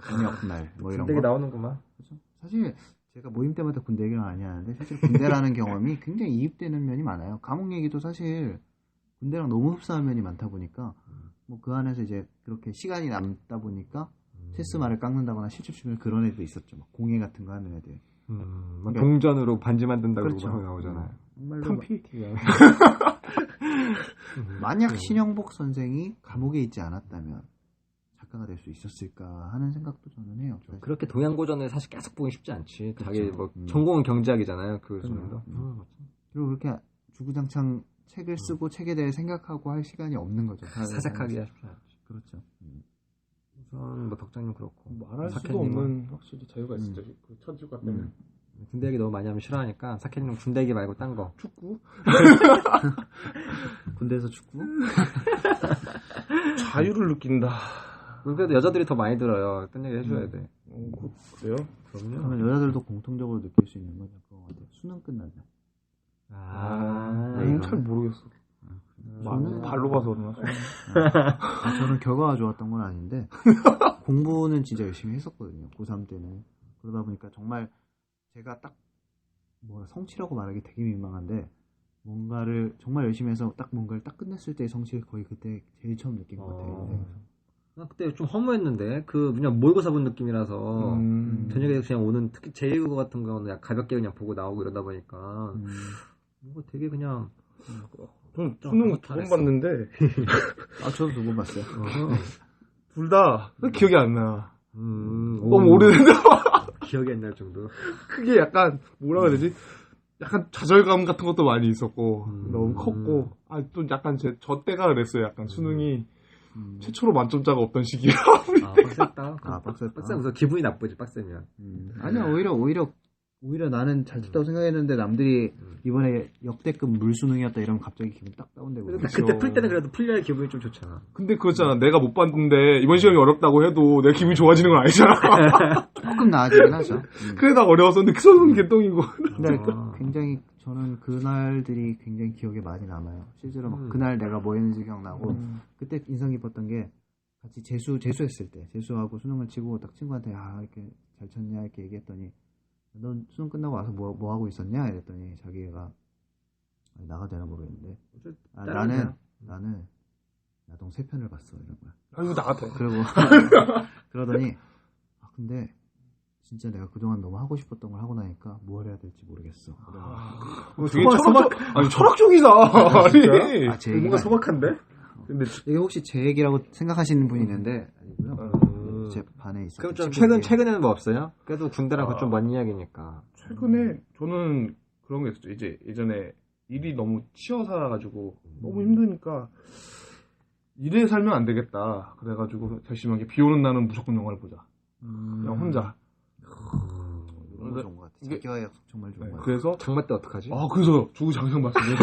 저녁 날, 뭐 이런 군대에 거. 나오는구만. 그렇죠? 사실 제가 모임 때마다 군대 얘기를 많이 하는데 사실 군대라는 경험이 굉장히 이입되는 면이 많아요. 감옥 얘기도 사실 군대랑 너무 흡사한 면이 많다 보니까 뭐 그 안에서 이제 그렇게 시간이 남다 보니까 체스말을 깎는다거나 실축 치면 그런 애도 있었죠. 막 공예 같은 거 하는 애들. 그러니까 동전으로 반지 만든다고 그렇죠. 나오잖아요. 정말로 탐피. 만약 신영복 선생이 감옥에 있지 않았다면 작가가 될 수 있었을까 하는 생각도 저는 해요. 그렇게 동양고전을 사실 계속 보기 쉽지 않지. 그렇죠. 자기 뭐 전공은 경제학이잖아요. 그 정도. 그리고 그렇게 주구장창 책을 쓰고 책에 대해 생각하고 할 시간이 없는 거죠. 사색하기가 쉽지 않지. 그렇죠. 우선 뭐 덕장님 그렇고 말할 수도 사케님은 없는 확실히 자유가 있었죠. 그 첫 휴가 때문에. 군대 얘기 너무 많이 하면 싫어하니까 사케님은 군대 얘기 말고 딴 거. 축구? 군대에서 축구? 자유를 느낀다. 그래도 여자들이 더 많이 들어요. 딴 얘기 해줘야 돼. 그래요? 그럼요. 그러면 여자들도 공통적으로 느낄 수 있는 건 그거 같아요. 수능 끝나면. 잘 모르겠어. 저는 발로 봐서 그러나. 저는 결과가 좋았던 건 아닌데 공부는 진짜 열심히 했었거든요. 고3 때는. 그러다 보니까 정말 제가 딱 성취라고 말하기 되게 민망한데 뭔가를 정말 열심히 해서 딱 뭔가를 딱 끝냈을 때의 성취를 거의 그때 제일 처음 느낀 것 같아요. 나 그때 좀 허무했는데 그냥 모의고사 본 느낌이라서 저녁에 그냥 오는 특히 제2국어 같은 거는 그냥 가볍게 그냥 보고 나오고 이러다 보니까 뭔가 되게 그냥 전 수능 2번 봤는데 저도 2번 봤어요. 둘 다 기억이 안 나. 너무 오래된다. 기억이 안 날 정도. 그게 약간 뭐라 그래야 되지? 약간 좌절감 같은 것도 많이 있었고 너무 컸고 또 약간 저 때가 그랬어요. 약간 수능이 최초로 만점자가 없던 시기라. 빡셌다. 빡셌다. 빡세면서 기분이 나쁘지 빡세면. 아니야 오히려 나는 잘 됐다고 생각했는데 남들이 이번에 역대급 물수능이었다 이러면 갑자기 기분 딱 다운되고. 그때 풀 때는 그래도 풀려야 기분이 좀 좋잖아. 근데 그렇잖아. 내가 못 봤는데 이번 시험이 어렵다고 해도 내 기분이 좋아지는 건 아니잖아. 조금 나아지긴 하죠. 그래 나 어려웠었는데 그 수능은 개똥이고. 근데 굉장히 저는 그날들이 굉장히 기억에 많이 남아요. 실제로 막 그날 내가 뭐 했는지 기억나고 그때 인상 깊었던 게 같이 재수했을 때 재수하고 수능을 치고 딱 친구한테 이렇게 잘 쳤냐 이렇게 얘기했더니 넌 수능 끝나고 와서 뭐 하고 있었냐 이랬더니 자기가 나가도 되나 모르겠는데 나는 야동 3편을 봤어 이런 거야. 이거 나가도 돼. 그리고 그러더니 근데 진짜 내가 그동안 너무 하고 싶었던 걸 하고 나니까 뭘 해야 될지 모르겠어. 되게 철학적이다. 제 얘기가 소박한데? 근데 이게 혹시 제 얘기라고 생각하시는 분이 있는데 아니고요. 제 반에 있어요. 그럼 좀 최근에는 뭐 없어요? 그래도 군대랑 좀 먼 이야기니까. 최근에 저는 그런 게 있었죠. 이제 예전에 일이 너무 치여 살아가지고 너무 힘드니까 일에 살면 안 되겠다. 그래가지고 결심한 게 비 오는 날은 무조건 영화를 보자. 그냥 혼자. 너무 좋은 것 같아요. 자기와의 약속 정말 좋은 것 같아요. 그래서 장마 때 어떡하지? 그래서 주구 장창 봤어요.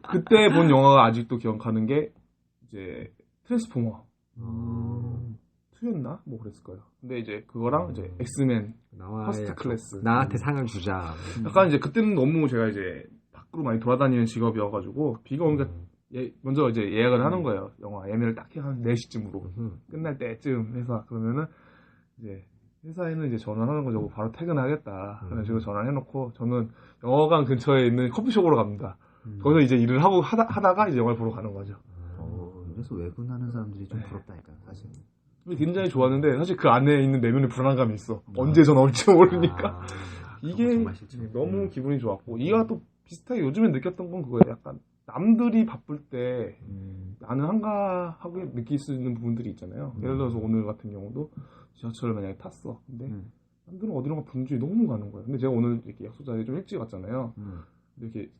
그때 본 영화가 아직도 기억하는 게 이제 트랜스포머 2였나? 뭐 그랬을 거예요. 근데 이제 그거랑 이제 엑스맨 퍼스트 클래스. 나한테 상을 주자. 약간 이제 그때는 너무 제가 이제 밖으로 많이 돌아다니는 직업이어가지고 비가 오니까 먼저 이제 예약을 하는 거예요. 영화 예매를 딱 해 한 4시쯤으로 끝날 때쯤 해서 그러면은 이제 회사에는 이제 전화하는 거죠. 바로 퇴근하겠다. 그런 식으로 전화를 해놓고 저는 영화관 근처에 있는 커피숍으로 갑니다. 거기서 이제 일을 하고 하다가 이제 영화를 보러 가는 거죠. 그래서 외근하는 사람들이 좀 부럽다니까요, 사실. 굉장히 좋았는데 사실 그 안에 있는 내면의 불안감이 있어. 언제 전화 올지 모르니까. 이게 너무 기분이 좋았고 이와 또 비슷하게 요즘에 느꼈던 건 그거예요. 약간 남들이 바쁠 때 나는 한가하게 느낄 수 있는 부분들이 있잖아요. 예를 들어서 오늘 같은 경우도 지하철을 만약에 탔어. 근데 남들은 어디론가 분주히 너무 가는 거예요. 근데 제가 오늘 이렇게 약속 자리에 좀 일찍 왔잖아요. 근데 이렇게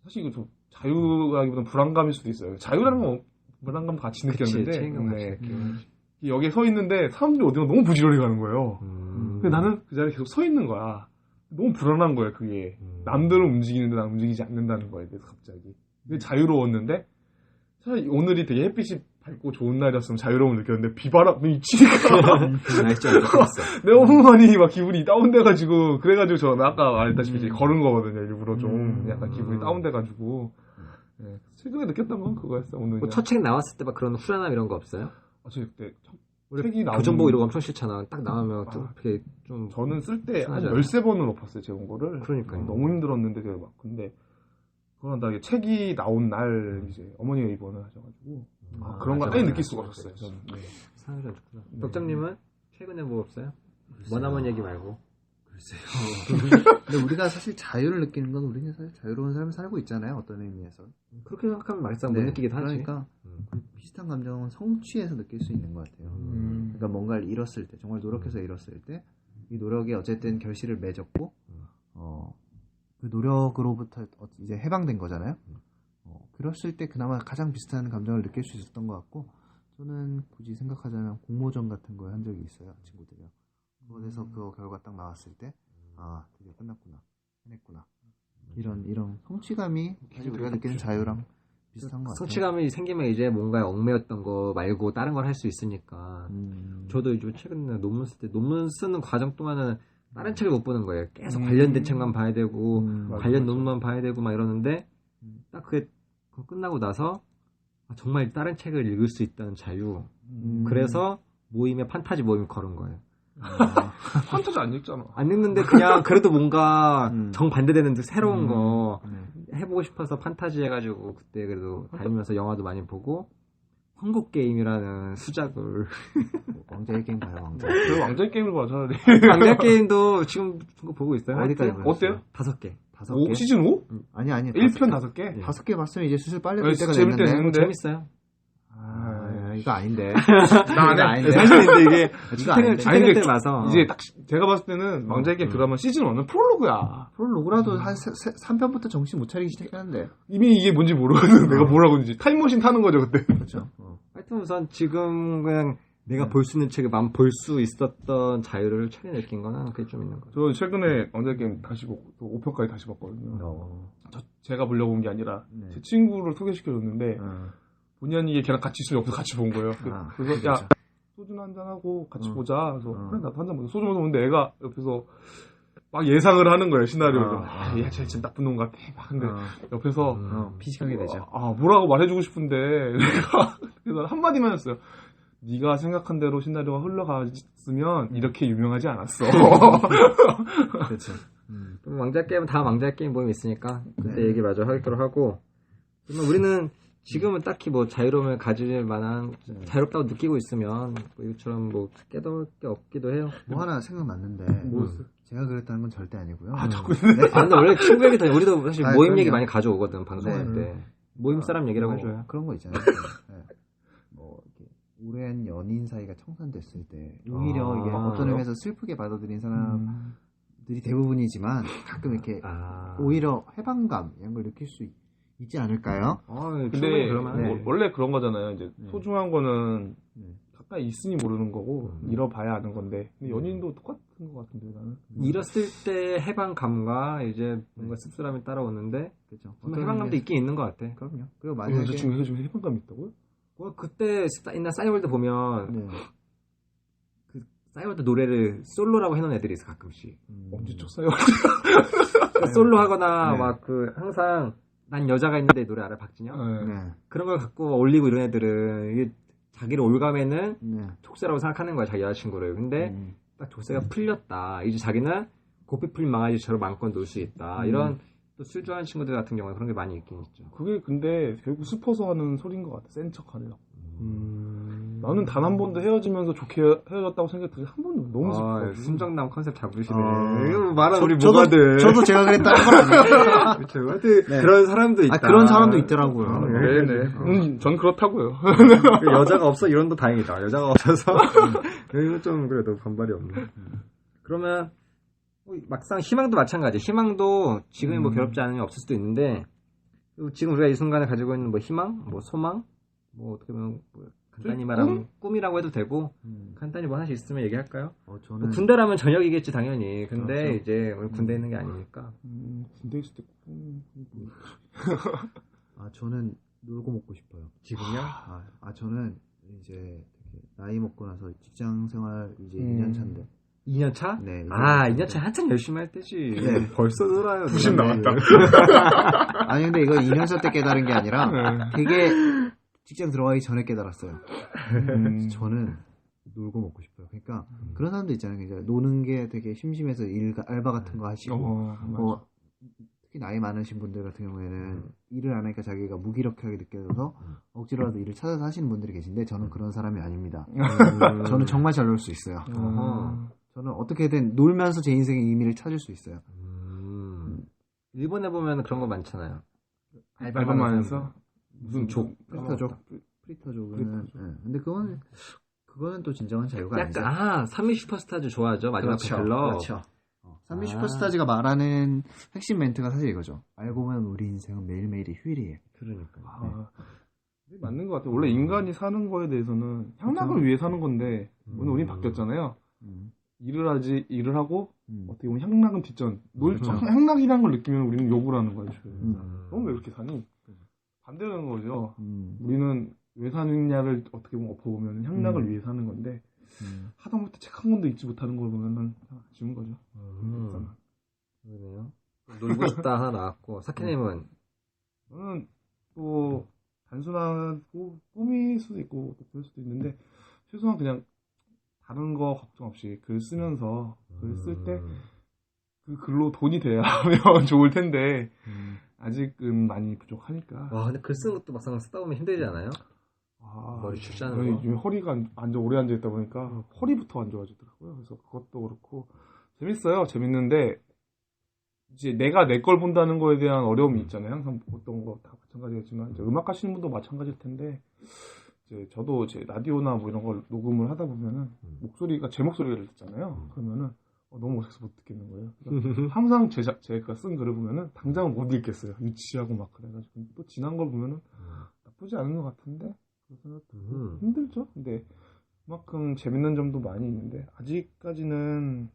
사실 이거 좀 자유라기보다는 불안감일 수도 있어요. 자유라는 건 불안감 같이 느꼈는데 여기에 서 있는데 사람들이 어디론가 너무 부지런히 가는 거예요. 근데 나는 그 자리에 계속 서 있는 거야. 너무 불안한 거예요, 그게. 남들은 움직이는데 나는 움직이지 않는다는 거에 대해서 갑자기. 그게 자유로웠는데, 사실 오늘이 되게 햇빛이 밝고 좋은 날이었으면 자유로움을 느꼈는데, 비바람이 치니까. 날씨 안 좋겠어. 너무 많이 막 기분이 다운돼가지고, 그래가지고 저는 아까 말했다시피 이제 걸은 거거든요, 일부러 좀. 약간 기분이 다운돼가지고. 네. 최근에 느꼈던 건 그거였어요, 오늘. 뭐 첫 책 나왔을 때 막 그런 후련함 이런 거 없어요? 저 그때 책이 나오는 교정보 이런 거 엄청 싫잖아. 딱 나오면 되게 좀 저는 쓸 때 한 편하잖아. 13번을 엎었어요, 제 원고를. 그러니까요. 너무 힘들었는데 제가 막 근데 그러나 나 책이 나온 날 이제 어머니가 입원을 하셔가지고 그런 걸 아예 느낄 수가 없었어요. 저는. 네. 상황이 좀 좋구나. 덕장님은 최근에 뭐 없어요? 머나먼 얘기 말고. 근데 우리가 사실 자유를 느끼는 건 우리는 사실 자유로운 삶을 살고 있잖아요. 어떤 의미에서. 그렇게 생각하면 막상 못 느끼기도 하지. 그러니까 비슷한 감정은 성취에서 느낄 수 있는 것 같아요. 그러니까 뭔가를 잃었을 때, 정말 노력해서 잃었을 때, 이 노력이 어쨌든 결실을 맺었고, 그 노력으로부터 이제 해방된 거잖아요. 그랬을 때 그나마 가장 비슷한 감정을 느낄 수 있었던 것 같고, 저는 굳이 생각하자면 공모전 같은 걸 한 적이 있어요, 친구들이랑. 그거에서 그 결과 딱 나왔을 때, 드디어 끝났구나, 해냈구나. 이런 성취감이 사실 우리가 느끼는 자유랑 비슷한 것 같아요. 성취감이 생기면 이제 뭔가에 얽매였던 거 말고 다른 걸 할 수 있으니까. 저도 이제 최근에 논문 쓸 때 논문 쓰는 과정 동안은 다른 책을 못 보는 거예요. 계속 관련된 책만 봐야 되고 관련 논문만 봐야 되고 막 이러는데 딱 그거 끝나고 나서 정말 다른 책을 읽을 수 있다는 자유. 그래서 모임에 판타지 모임 걸은 거예요. 판타지 안 읽잖아. 안 읽는데 그냥 그래도 뭔가 정반대되는 새로운 거 해보고 싶어서 판타지 해가지고 그때 그래도 다니면서 영화도 많이 보고 한국 게임이라는 수작을 왕자의 게임 봐요, 왕자. 저 왕자의 게임을 봐, 차라리. 왕자 게임도 지금 그거 보고 있어요. 어디까지 하여튼 어때요? 5개. 5? 시즌 5? 아니 1편 5개? 5개 봤으면 이제 슬슬 빨리 네, 볼 때가 재밌 때 됐는데. 됐는데. 재밌어요. 이거 아닌데. 나 안 해. 사실 근데 이게 아닌데. 출퇴근 때 봐서 이제 딱 제가 봤을 때는 왕자의 게임 드라마 시즌 1은 프롤로그야. 프롤로그라도 한 3편부터 정신 못 차리기 시작했는데. 이미 이게 뭔지 모르거든. 내가 뭐라고 했는지. 타임머신 타는 거죠, 그때. 그렇죠. 하여튼 우선 지금 그냥 내가 볼 수 있는 책을 마음 볼 수 있었던 자유를 최근에 느낀 거는 그게 좀 있는 거죠. 저 최근에 왕자의 게임 다시 보고 또 5편까지 다시 봤거든요. 제가 보려고 온 게 아니라 제 친구를 소개시켜줬는데 본의 아니게 걔랑 같이 있으면 옆에서 같이 본 거예요. 그래서 야 소주나 한잔하고 같이 보자. 그래서 그래 나도 한잔 보자. 소주 먹는데 애가 옆에서 막 예상을 하는 거예요, 시나리오를. 얘 진짜 나쁜 놈 같아. 막 근데 옆에서 피식하게 되죠. 뭐라고 말해주고 싶은데 내가 그래서 한마디만 했어요. 네가 생각한 대로 시나리오가 흘러갔으면 이렇게 유명하지 않았어. 그렇죠. 그럼 왕자 게임은 다음 왕자 게임 모임 있으니까 그때 얘기 마저 하도록 하고. 그러면 우리는 지금은 딱히 뭐 자유로움을 가질 만한 자유롭다고 느끼고 있으면 뭐 이것처럼 뭐 깨달을 게 없기도 해요. 뭐 하나 생각났는데 제가 그랬다는 건 절대 아니고요. 자꾸 근데 원래 친구 얘기 다 우리도 사실 아니, 모임 그럼요. 얘기 많이 가져오거든 방송할 네. 때. 모임 사람 얘기라고 해줘요. 그런 거 있잖아요. 네. 뭐 이렇게 오랜 연인 사이가 청산됐을 때 오히려 이게 어떤 의미에서 슬프게 받아들인 사람들이 대부분이지만 가끔 이렇게 오히려 해방감 이런 걸 느낄 수 있지 않을까요? 근데 그러면, 원래 그런 거잖아요. 이제 소중한 거는 네. 가까이 있으니 모르는 거고 잃어봐야 아는 건데 근데 연인도 똑같은 것 같은데 나는 잃었을 때 해방감과 이제 뭔가 씁쓸함이 따라오는데 그렇죠. 해방감도 있긴 있는 것 같아. 그럼요. 그리고 만약에 만약에 지금 해방감이 있다고요? 뭐 그때 옛날 싸이월드 보면 네. 그 싸이월드 노래를 솔로라고 해놓은 애들이 있어 가끔씩. 엄지척 쌓여. 솔로 하거나 네. 막 그 항상 난 여자가 있는데 노래 알아 박진영? 네. 그런 걸 갖고 올리고 이런 애들은 이게 자기를 올가매는 네. 족쇄라고 생각하는 거야 자기 여자친구를. 근데 딱 족쇄가 풀렸다. 이제 자기는 고삐 풀린 망아지처럼 마음껏 놀 수 있다. 이런 또 술 좋아하는 친구들 같은 경우에 그런 게 많이 있긴 있죠. 그게 근데 결국 슬퍼서 하는 소리인 것 같아. 센 척 하려고. 나는 단 한 번도 헤어지면서 좋게 헤어졌다고 생각했더니 한 번도 너무 슬퍼. 순정남 컨셉 잡으시네. 이거 말아 우리 저도 제가 그랬다는 건 아니에요. 그렇죠. 하여튼 그런 사람도 있다. 그런 사람도 있더라고요. 네네. 전 그렇다고요. 여자가 없어 이런도 다행이다. 여자가 없어서 여기는 좀 그래도 반발이 없네. 그러면 막상 희망도 마찬가지. 희망도 지금이 뭐 괴롭지 않으면 없을 수도 있는데 지금 우리가 이 순간에 가지고 있는 뭐 희망, 뭐 소망, 뭐 어떻게 보면 뭐 간단히 말하면 꿈이라고 해도 되고 간단히 뭐 하나씩 있으면 얘기할까요? 저는 뭐 군대라면 전역이겠지 당연히. 근데 그렇죠. 이제 우리 군대 있는 게 아니니까. 군대 있을 때 저는 놀고 먹고 싶어요. 지금요? 저는 이제 되게 나이 먹고 나서 직장 생활 이제 2년 차인데 2년 차? 네. 2년 차 한참 열심히 할 때지. 네. 벌써 놀아요. 90 나왔다. 아니 근데 이거 2년 차 때 깨달은 게 아니라 되게 직장 들어가기 전에 깨달았어요. 저는 놀고 먹고 싶어요. 그러니까 그런 사람도 있잖아요. 이제 노는 게 되게 심심해서 알바 같은 거 하시고 특히 나이 많으신 분들 같은 경우에는 일을 안 하니까 자기가 무기력하게 느껴져서 억지로라도 일을 찾아서 하시는 분들이 계신데 저는 그런 사람이 아닙니다. 저는 정말 잘 놀 수 있어요. 저는 어떻게든 놀면서 제 인생의 의미를 찾을 수 있어요. 일본에 보면 그런 거 많잖아요. 알바만 해서 무슨 족, 프리터족은. 네. 근데 그거는 또 진정한 자유가 아니죠. 약간 삼미 슈퍼스타즈 좋아하죠. 마지막 벨러. 그렇죠. 삼미 슈퍼스타즈가 말하는 핵심 멘트가 사실 이거죠. 알고 보면 우리 인생은 매일매일이 휴일이에요. 그러니까. 맞는 것 같아요. 원래 인간이 사는 거에 대해서는 향락을 위해 사는 건데 오늘 우린 바뀌었잖아요. 일을 하고 어떻게 보면 향락은 뒷전. 향락이라는 걸 느끼면 우리는 욕을 하는 거죠. 너는 왜 이렇게 사니? 반대되는 거죠. 우리는 왜 사느냐를 어떻게 보면 엎어보면 향락을 위해 사는 건데 하다못해 책 한 권도 읽지 못하는 걸 보면 아쉬운 거죠. 그러네요. 놀고 싶다 하나 나왔고 사케님은 저는 또 단순하고 꿈일 수도 있고 또 그럴 수도 있는데 최소한 그냥 다른 거 걱정 없이 글 쓰면서 글 쓸 때 그 글로 돈이 돼야 하면 좋을 텐데 아직은 많이 부족하니까. 와 근데 글 쓰는 것도 막상 쓰다 보면 힘들지 않아요? 머리 출자는 거. 요즘 허리가 오래 앉아 있다 보니까 허리부터 안 좋아지더라고요. 그래서 그것도 그렇고 재밌어요. 재밌는데 이제 내가 내 걸 본다는 거에 대한 어려움이 있잖아요. 항상 어떤 거 다 마찬가지겠지만 이제 음악 하시는 분도 마찬가지일 텐데 이제 저도 제 라디오나 뭐 이런 걸 녹음을 하다 보면은 목소리가 제 목소리를 듣잖아요. 그러면은 너무 어색해서 못 듣겠는 거예요. 그러니까 항상 제가 쓴 글을 보면은 당장은 못 읽겠어요. 유치하고 막 그래가지고 또 지난 걸 보면은 나쁘지 않은 것 같은데 그래서 힘들죠. 근데 그만큼 재밌는 점도 많이 있는데 아직까지는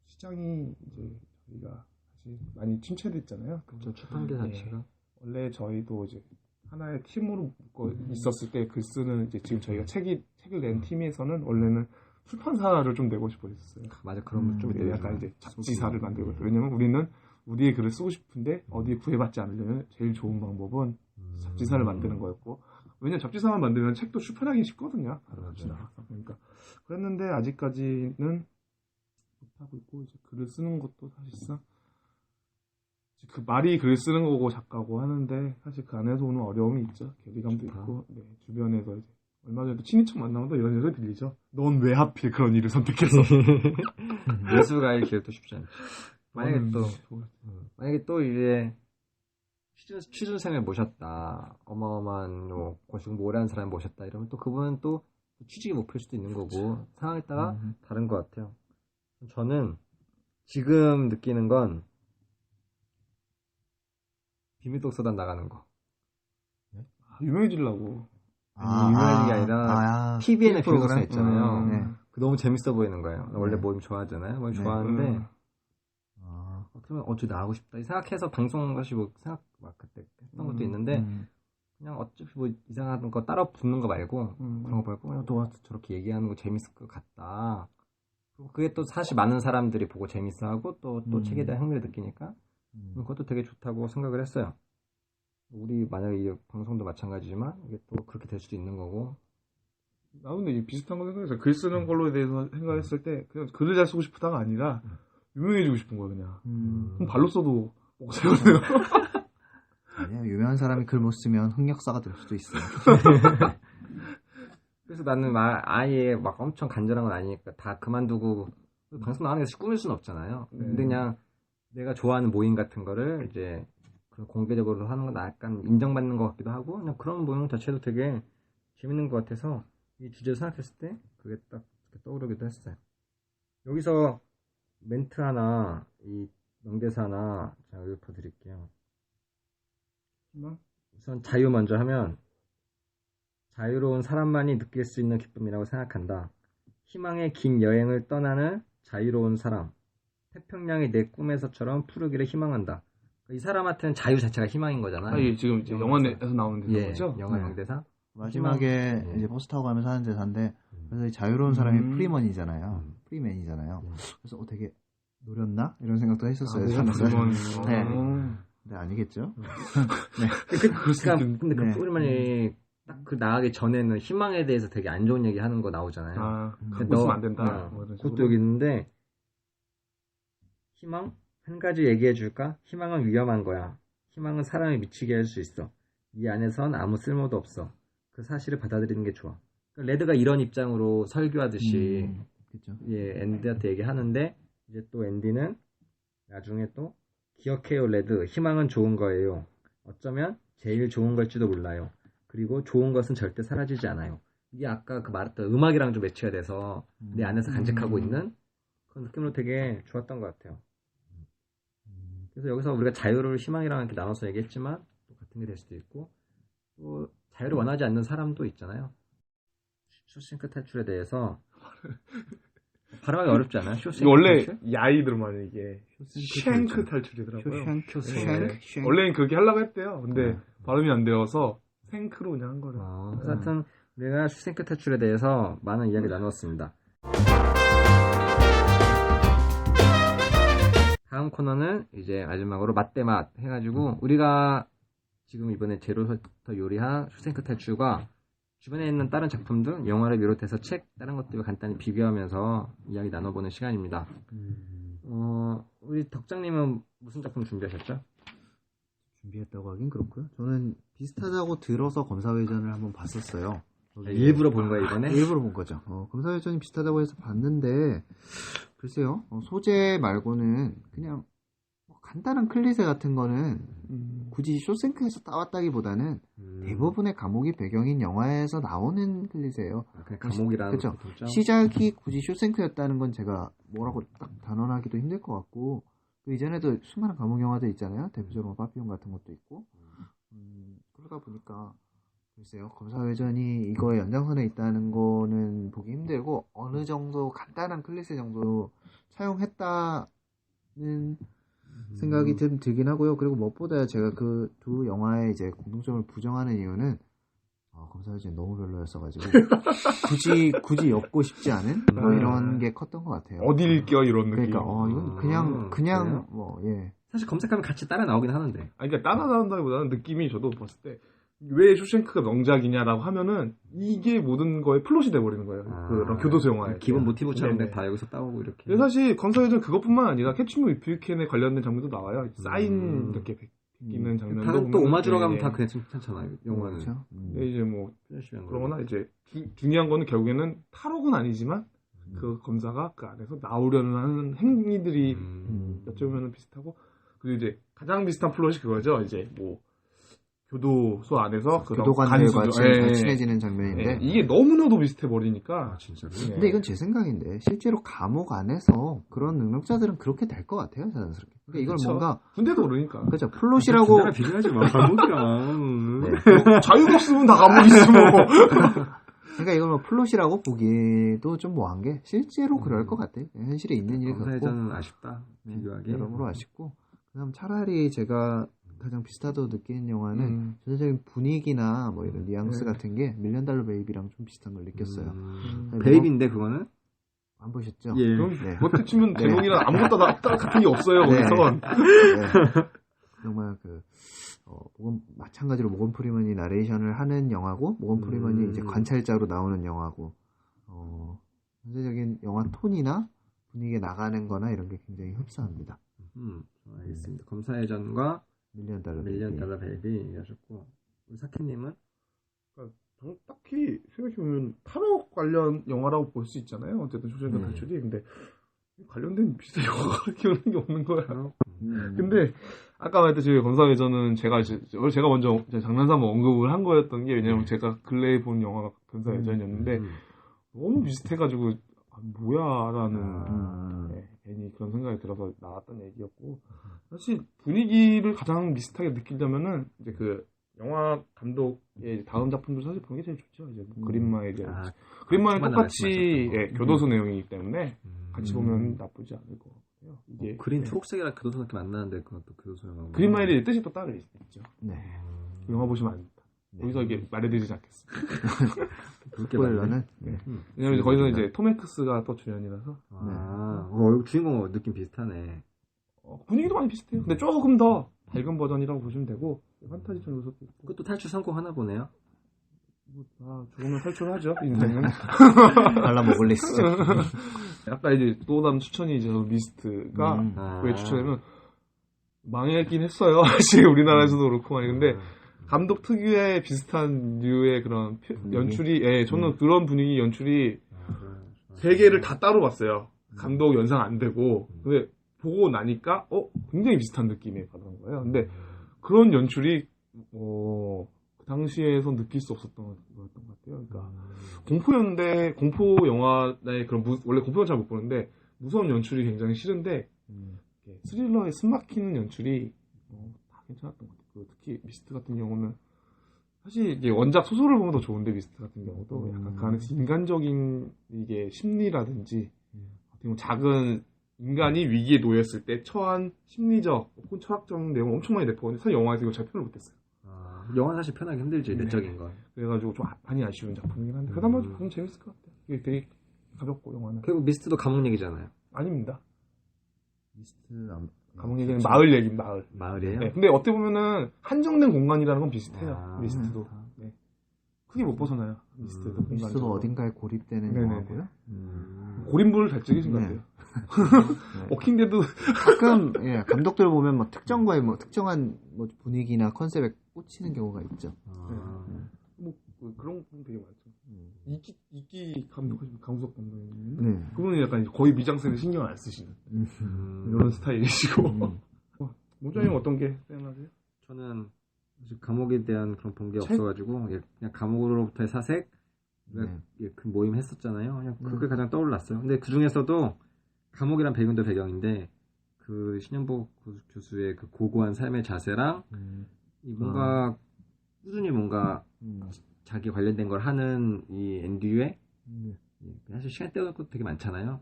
시장이 이제 저희가 사실 많이 침체됐잖아요. 그렇죠. 출판계 자체가 원래 저희도 이제 하나의 팀으로 묶어 있었을 때 글 쓰는 이제 지금 저희가 책을 낸 팀에서는 원래는 출판사를 좀 내고 싶어 했었어요. 맞아. 그런 좀 약간 이제 잡지사를 만들고 왜냐면 우리는 우리의 글을 쓰고 싶은데 어디에 구애받지 않으려면 제일 좋은 방법은 잡지사를 만드는 거였고 왜냐면 잡지사만 만들면 책도 출판하기 쉽거든요. 그러니까 그랬는데 아직까지는 못하고 있고 이제 글을 쓰는 것도 사실상 그 말이 글 쓰는 거고 작가고 하는데 사실 그 안에서 오는 어려움이 있죠. 괴리감도 있고 주변에서 이제 얼마 전에도 친인척 만나면 또 이런 얘기 들리죠. 넌 왜 하필 그런 일을 선택했어? 예술가의 길도 쉽지 않죠. 만약에 또 이제 취준생을 모셨다. 어마어마한 고시공부 오래 한 사람 모셨다. 이러면 또 그분은 또 취직의 목표일 수도 있는 거고 상황에 따라 다른 것 같아요. 저는 지금 느끼는 건 비밀독서단 나가는 거. 유명해지려고. 유명해진 게 아니라 TV에는 비밀독서단 있잖아요. 네. 너무 재밌어 보이는 거예요. 원래 모임 좋아하잖아요. 모임 좋아하는데 어쩌면 어쩌 나가고 싶다 이 생각해서 방송 다시 뭐 생각 막 그때 했던 것도 있는데 그냥 어차피 뭐 이상한 거 따라 붙는 거 말고 그런 거 말고 그냥 너 저렇게 얘기하는 거 재밌을 것 같다. 그리고 그게 또 사실 많은 사람들이 보고 재밌어하고 또 책에 대한 흥미를 느끼니까 그것도 되게 좋다고 생각을 했어요. 우리 만약에 이 방송도 마찬가지지만 이게 또 그렇게 될 수도 있는 거고. 나 근데 이 비슷한 거 생각했어요. 글 쓰는 걸로 대해서 생각했을 때 그냥 글을 잘 쓰고 싶다가 아니라 유명해지고 싶은 거야 그냥. 그럼 발로 써도 먹고 살거든요. 아니야, 유명한 사람이 글 못 쓰면 흑역사가 될 수도 있어요. 그래서 나는 아예 막 엄청 간절한 건 아니니까 다 그만두고 방송 나가는 게 꾸밀 수는 없잖아요. 근데 그냥 내가 좋아하는 모임 같은 거를 이제 공개적으로 하는 건 약간 인정받는 것 같기도 하고 그냥 그런 모임 자체도 되게 재밌는 것 같아서 이 주제를 생각했을 때 그게 딱 떠오르기도 했어요. 여기서 멘트 하나, 이 명대사 하나 제가 읊어드릴게요. 우선 자유 먼저 하면 자유로운 사람만이 느낄 수 있는 기쁨이라고 생각한다. 희망의 긴 여행을 떠나는 자유로운 사람. 태평양이 내 꿈에서처럼 푸르기를 희망한다. 이 사람한테는 자유 자체가 희망인 거잖아요. 이게 지금 이제 영화에서 나오는 거죠? 영화 명대사. 마지막에 이제 버스 타고 가면서 하는 대사인데 그래서 이 자유로운 사람이 프리먼이잖아요. 프리맨이잖아요. 그래서 되게 노렸나? 이런 생각도 했었어요. 네. 네, 아니겠죠? 근데 그 프리먼이 딱 그 나가기 전에는 희망에 대해서 되게 안 좋은 얘기 하는 거 나오잖아요. 갖고 있으면 안 된다. 그것도 여기 있는데 희망? 한 가지 얘기해 줄까? 희망은 위험한 거야. 희망은 사람을 미치게 할 수 있어. 이 안에선 아무 쓸모도 없어. 그 사실을 받아들이는 게 좋아. 그러니까 레드가 이런 입장으로 설교하듯이 그쵸. 앤디한테 얘기하는데 이제 또 앤디는 나중에 또 기억해요 레드. 희망은 좋은 거예요. 어쩌면 제일 좋은 걸지도 몰라요. 그리고 좋은 것은 절대 사라지지 않아요. 이게 아까 그 말했던 음악이랑 좀 매치가 돼서 내 안에서 간직하고 있는 그런 느낌으로 되게 좋았던 것 같아요. 그래서 여기서 우리가 자유를 희망이랑 이렇게 나눠서 얘기했지만 또 같은 게 될 수도 있고 또 자유를 원하지 않는 사람도 있잖아요. 쇼생크 탈출에 대해서 발음하기 어렵지 않아요? 쇼생크 원래 탈출? 이 아이들만 이게 쉔크 탈출이더라고요. 쉔크. 원래는 그렇게 하려고 했대요. 근데 발음이 안 되어서 생크로 그냥 한 거죠. 그래서 하여튼 내가 쇼생크 탈출에 대해서 많은 이야기 나눴습니다. 다음 코너는 이제 마지막으로 맛대맛 해가지고 우리가 지금 이번에 제로부터 요리한 쇼생크 탈출과 주변에 있는 다른 작품들, 영화를 비롯해서 책, 다른 것들과 간단히 비교하면서 이야기 나눠보는 시간입니다. 우리 덕장님은 무슨 작품 준비하셨죠? 준비했다고 하긴 그렇고요. 저는 비슷하다고 들어서 검사회전을 한번 봤었어요. 일부러 본 거예요, 이번에? 일부러 본 거죠. 검사회전이 비슷하다고 해서 봤는데 글쎄요. 소재 말고는 그냥 간단한 클리셰 같은 거는 굳이 쇼생크에서 따왔다기보다는 대부분의 감옥이 배경인 영화에서 나오는 클리셰예요. 그냥 감옥이라는 그렇죠. 시작이 굳이 쇼생크였다는 건 제가 뭐라고 딱 단언하기도 힘들 것 같고 그 이전에도 수많은 감옥 영화들 있잖아요. 대표적으로 파피온 같은 것도 있고 그러다 보니까 글쎄요. 검사회전이 이거의 연장선에 있다는 거는 보기 힘들고 어느 정도 간단한 클리셰 정도 차용했다는 생각이 좀 들긴 하고요. 그리고 무엇보다 제가 그 두 영화의 이제 공통점을 부정하는 이유는 검사회전이 너무 별로였어가지고 굳이 엮고 싶지 않은 뭐 이런 게 컸던 것 같아요. 어딜 껴 이런 느낌. 그러니까 이건 그냥 뭐 예. 사실 검색하면 같이 따라 나오긴 하는데. 그러니까 따라 나온다기보다는 느낌이 저도 봤을 때 왜 쇼생크가 명작이냐라고 하면은 이게 모든 거에 플롯이 돼버리는 거예요. 그런 교도소 영화에. 기본 모티브처럼 다 여기서 따오고 이렇게. 근데 사실 검사회전 그것뿐만 아니라 캐치미 이프 유 캔에 관련된 장면도 나와요. 사인 이렇게 베끼는 장면도 다른 또 오마주로 가면 다 괜찮잖아요. 영화는. 그렇죠. 이제 뭐 그러거나 이제 중요한 거는 결국에는 탈옥은 아니지만 그 검사가 그 안에서 나오려는 하는 행위들이 어쩌면은 비슷하고 그리고 이제 가장 비슷한 플롯이 그거죠. 이제 뭐 교도소 안에서 그런 교도관들과 간수죠. 잘 예. 친해지는 장면인데 예. 이게 너무나도 비슷해 버리니까. 아, 진짜로? 예. 근데 이건 제 생각인데 실제로 감옥 안에서 그런 능력자들은 그렇게 될 것 같아요 자연스럽게. 그러니까 이걸 그쵸. 뭔가 군대도 그러니까. 그렇죠 플롯이라고 나랑 비교하지 마. 감옥이랑. 네. 뭐 자유가 없으면 다 감옥이지 뭐. 그러니까 이걸 뭐 플롯이라고 보기도 좀 뭐한 게 실제로 그럴 것 같아요. 현실에 있는 일 같고 검사회전은 아쉽다. 비교하기. 여러모로 아쉽고 그다음 차라리 제가 가장 비슷하다고 느끼는 영화는 전체적인 분위기나 뭐 이런 뉘앙스 같은 게 밀리언 달러 베이비랑 좀 비슷한 걸 느꼈어요. 베이비인데 그거는? 안 보셨죠? 예. 그럼 네. 그것도 치면 제목이랑 아무것도 같은 게 없어요. 네. 거기선. 네. 정말 마찬가지로 모건 프리먼이 나레이션을 하는 영화고 모건 프리먼이 이제 관찰자로 나오는 영화고 전체적인 영화 톤이나 분위기에 나가는 거나 이런 게 굉장히 흡사합니다. 알겠습니다. 검사회전과 밀리언 달러 베이비 얘기하셨고 우리 사키님은? 저는 딱히 생각해보면 탈옥 관련 영화라고 볼 수 있잖아요. 어쨌든 조선의 탈출이. 근데 관련된 비슷한 영화가 기억나는 게 없는 거야. 근데 아까 말했듯이 검사회전은 제가 먼저 장난삼아 언급을 한 거였던 게 왜냐면 제가 근래에 본 영화가 검사회전이었는데 너무 비슷해가지고 뭐야라는 괜히 그런 생각이 들어서 나왔던 얘기였고 사실 분위기를 가장 비슷하게 느끼려면은 이제 그 영화 감독의 다음 작품도 사실 보는 게 제일 좋죠. 이제 그린마일 그린마일 똑같이 교도소 내용이기 때문에 같이 보면 나쁘지 않을 것 같고요. 이게 그린 초록색이랑 교도소 느낌 안 나는데 그것도 교도소 영화. 그린마일의 뜻이 또 따로 있죠. 네. 그 영화 보시면 안 됩니다. 여기서 이게 말해드리지 않겠습니다. 스포일러는 왜냐면 거기서 이제 톰 행크스가 또 주연이라서 주인공 느낌 비슷하네. 분위기도 많이 비슷해요. 근데 조금 더 밝은 버전이라고 보시면 되고 판타지적 요소도 있고. 그것도 탈출 성공하나 보네요. 죽으면 탈출하죠. 인생은. 발라 모글리스죠. 아까 이제 또 다른 추천이 이제 미스트가 왜 추천하면 망했긴 했어요. 사실 우리나라에서도 그렇고 많이 근데 감독 특유의 비슷한 류의 그런 연출이 저는 그런 분위기 연출이 세 개를 다 따로 봤어요. 감독 연상 안 되고 근데 보고 나니까 굉장히 비슷한 느낌이 받은 거예요. 근데 그런 연출이 그 당시에선 느낄 수 없었던 거였던 것 같아요. 그러니까 공포였는데 공포 영화의 그런 원래 공포는 잘 못 보는데 무서운 연출이 굉장히 싫은데 스릴러의 숨막히는 연출이 다 괜찮았던 것 같아요. 특히 미스트 같은 경우는 사실 이게 원작 소설을 보면 더 좋은데 미스트 같은 경우도 약간 그 안에서 인간적인 이게 심리라든지 작은 인간이 위기에 놓였을 때 처한 심리적 혹은 철학적 내용을 엄청 많이 내포하는데 사실 영화에서 이걸 잘 표현을 못했어요. 영화 사실 편하기 힘들지 내적인 건. 그래가지고 좀 많이 아쉬운 작품이긴 한데 그나마 좀 보면 재밌을 것 같아요. 이게 되게 가볍고 영화는. 결국 미스트도 감옥 얘기잖아요. 아닙니다. 미스트 감옥 얘기는 마을 얘기입니다. 마을이에요? 네, 근데 어떻게 보면은 한정된 공간이라는 건 비슷해요. 미스트도. 네. 크게 못 벗어나요. 미스트도. 미스트가 어딘가에 고립되는 영화고요. 고림부를 잘 찍으신 것 같아요. 워킹데드 가끔 감독들 보면 뭐 특정과의 뭐 특정한 뭐 분위기나 컨셉에 꽂히는 경우가 있죠. 뭐 그런 분 되게 많죠. 이끼 감독하시는 강수석 감독님. 네. 그분은 약간 거의 미장센에 신경 안 쓰시는 이런 스타일이시고. 모자님 어떤 게 생각나세요? 저는 감옥에 대한 그런 본 게 없어가지고 그냥 감옥으로부터의 사색 그 모임 했었잖아요. 그냥 그게 가장 떠올랐어요. 근데 그 중에서도 감옥이란 배경도 배경인데 그 신현복 교수의 그 고고한 삶의 자세랑 이 뭔가 꾸준히 뭔가 자기 관련된 걸 하는 이 앤드류의 사실 시간 때우는 것도 되게 많잖아요.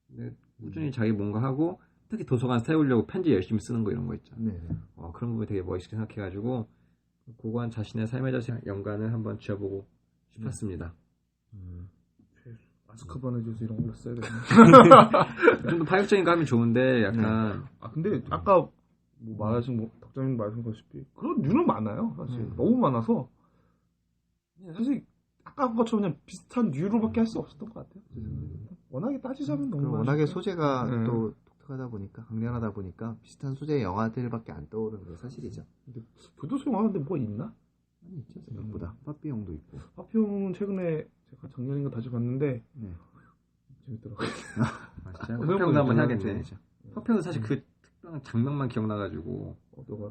근데 꾸준히 자기 뭔가 하고 특히 도서관 세우려고 편지 열심히 쓰는 거 이런 거 있잖아요. 그런 부분이 되게 멋있게 생각해가지고 고고한 자신의 삶의 자세 연관을 한번 지어보고 싶었습니다. 아스카반의 죄수 이런 걸로 써야 되나? 좀 더 파격적인 거 하면 좋은데 약간 근데 아까 말하신 덕장님 말씀하셨다시피 그런 류는 많아요. 사실 너무 많아서 사실 아까 한 것처럼 그냥 비슷한 류로밖에 할 수 없었던 것 같아요. 워낙에 따지자면 너무 많아요. 워낙에 소재가 또 독특하다 보니까 강렬하다 보니까 비슷한 소재의 영화들밖에 안 떠오르는 게 사실이죠. 근데 교도소 영화인데 뭐 있나? 많이 있죠 생각보다. 파피용도 있고. 파피용은 최근에 제가 작년인가 다시 봤는데 재밌더라고요. 파피용도 한번 해야겠네. 파피용은 사실 그 특별한 장면만 기억나가지고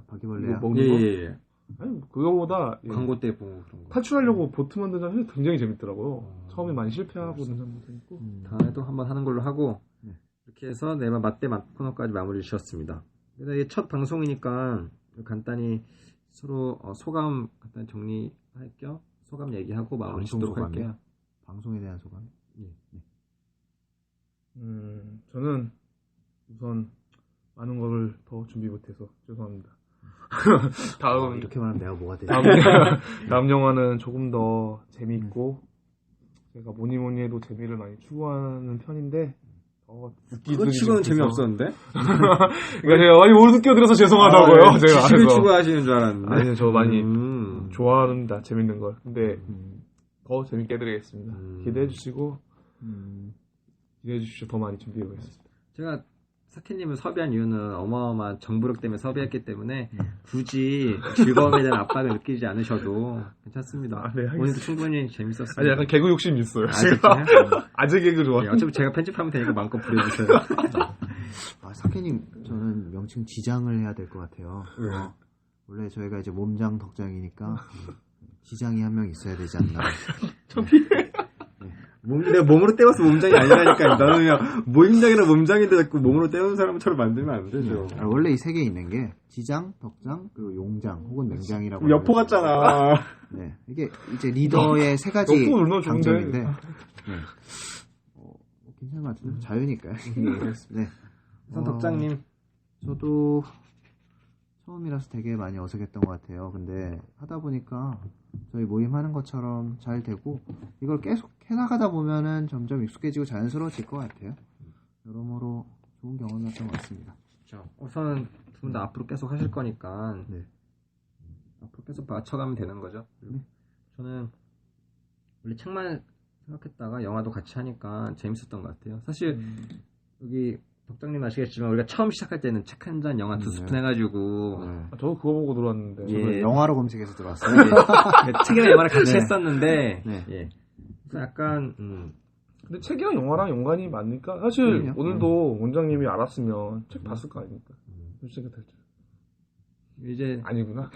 바퀴벌레야. 먹는 거? 예. 아니 그거보다 예, 광고 때 보고 그런 거. 탈출하려고 보트 만드는 게 굉장히 재밌더라고요. 처음에 많이 실패하고 그런 사람도 있고. 다음에도 한번 하는 걸로 하고 네. 이렇게 해서 네마 맞대 코너까지 마무리 지었습니다. 그래서 이게 첫 방송이니까 간단히 서로 소감 간단히 정리할 겸 소감 얘기하고 마무리 방송 짓도록 소감이요? 할게요. 방송에 대한 소감? 저는 우선 많은 거를 더 준비 못해서 죄송합니다. 다음 이렇게 말하면 내가 뭐가 되지? 다음 영화는 조금 더 재밌고 제가 뭐니 뭐니 해도 재미를 많이 추구하는 편인데 더 그거 치고는 재미없었는데? 그러니까 제가 많이 모르는 끼어들어서 죄송하다고요. 제가 지식을 그래서. 추구하시는 줄 알았는데. 아니요, 저 많이 좋아합니다. 재밌는 걸. 근데 음. 더 재밌게 해드리겠습니다. 기대해 주시고 음. 기대해 주십시오. 더 많이 준비해 보겠습니다. 제가 사케님을 섭외한 이유는 어마어마한 정부력 때문에 섭외했기 때문에 굳이 즐거움에 대한 압박을 느끼지 않으셔도 괜찮습니다. 아, 네, 알겠습니다. 오늘도 충분히 재밌었습니다. 아니 약간 개그 욕심 있어요. 진짜요? 아재 개그 좋아. 네, 어차피 제가 편집하면 되니까 마음껏 부려주세요. 사케님, 저는 명칭 지장을 해야 될 것 같아요. 네. 원래 저희가 이제 몸장 덕장이니까 지장이 한 명 있어야 되지 않나. 내가 몸으로 때워서 몸장이 아니라니까. 나는 그냥 모임장이나 몸장인데 자꾸 몸으로 때우는 사람처럼 만들면 안 되죠. 원래 이 세 개 있는 게 지장, 덕장, 그리고 용장 혹은 맹장이라고. 여포 같잖아. 네, 이게 이제 리더의 세 가지 여포 얼마나 좋은데. 강점인데. 네. 괜찮은 것 같은데 자유니까요. 네. 우선 덕장님. 저도 처음이라서 되게 많이 어색했던 것 같아요. 근데 하다 보니까 저희 모임 하는 것처럼 잘 되고 이걸 계속 해나가다 보면은 점점 익숙해지고 자연스러워질 것 같아요. 여러모로 좋은 경험이었던 것 같습니다. 그렇죠. 우선 두 분 다 앞으로 계속 하실 거니까 네. 앞으로 계속 맞춰가면 되는 거죠. 저는 원래 책만 생각했다가 영화도 같이 하니까 재밌었던 것 같아요. 사실 여기 덕장님 아시겠지만 우리가 처음 시작할 때는 책 한 잔 영화 2스푼 해가지고 네. 아, 저도 그거 보고 들어왔는데. 예. 영화로 검색해서 들어왔어요. 책이랑 영화를 같이 네. 했었는데 네. 예. 그래서 약간 근데 책이랑 영화랑 연관이 많으니까 사실 그럼요. 오늘도 원장님이 알았으면 책 봤을 거 아닙니까? 솔직히 될 줄. 이제 아니구나.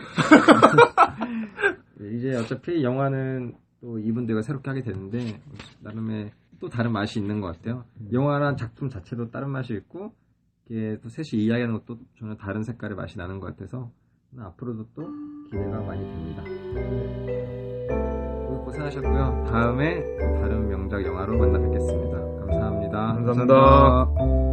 이제 어차피 영화는 또 이분들과 새롭게 하게 되는데 나름의 또 다른 맛이 있는 것 같아요. 영화란 작품 자체도 다른 맛이 있고 이게 또 셋이 이야기하는 것도 전혀 다른 색깔의 맛이 나는 것 같아서 앞으로도 또 기대가 많이 됩니다. 오늘 고생하셨고요. 다음에 또 다른 명작 영화로 만나 뵙겠습니다. 감사합니다. 감사합니다.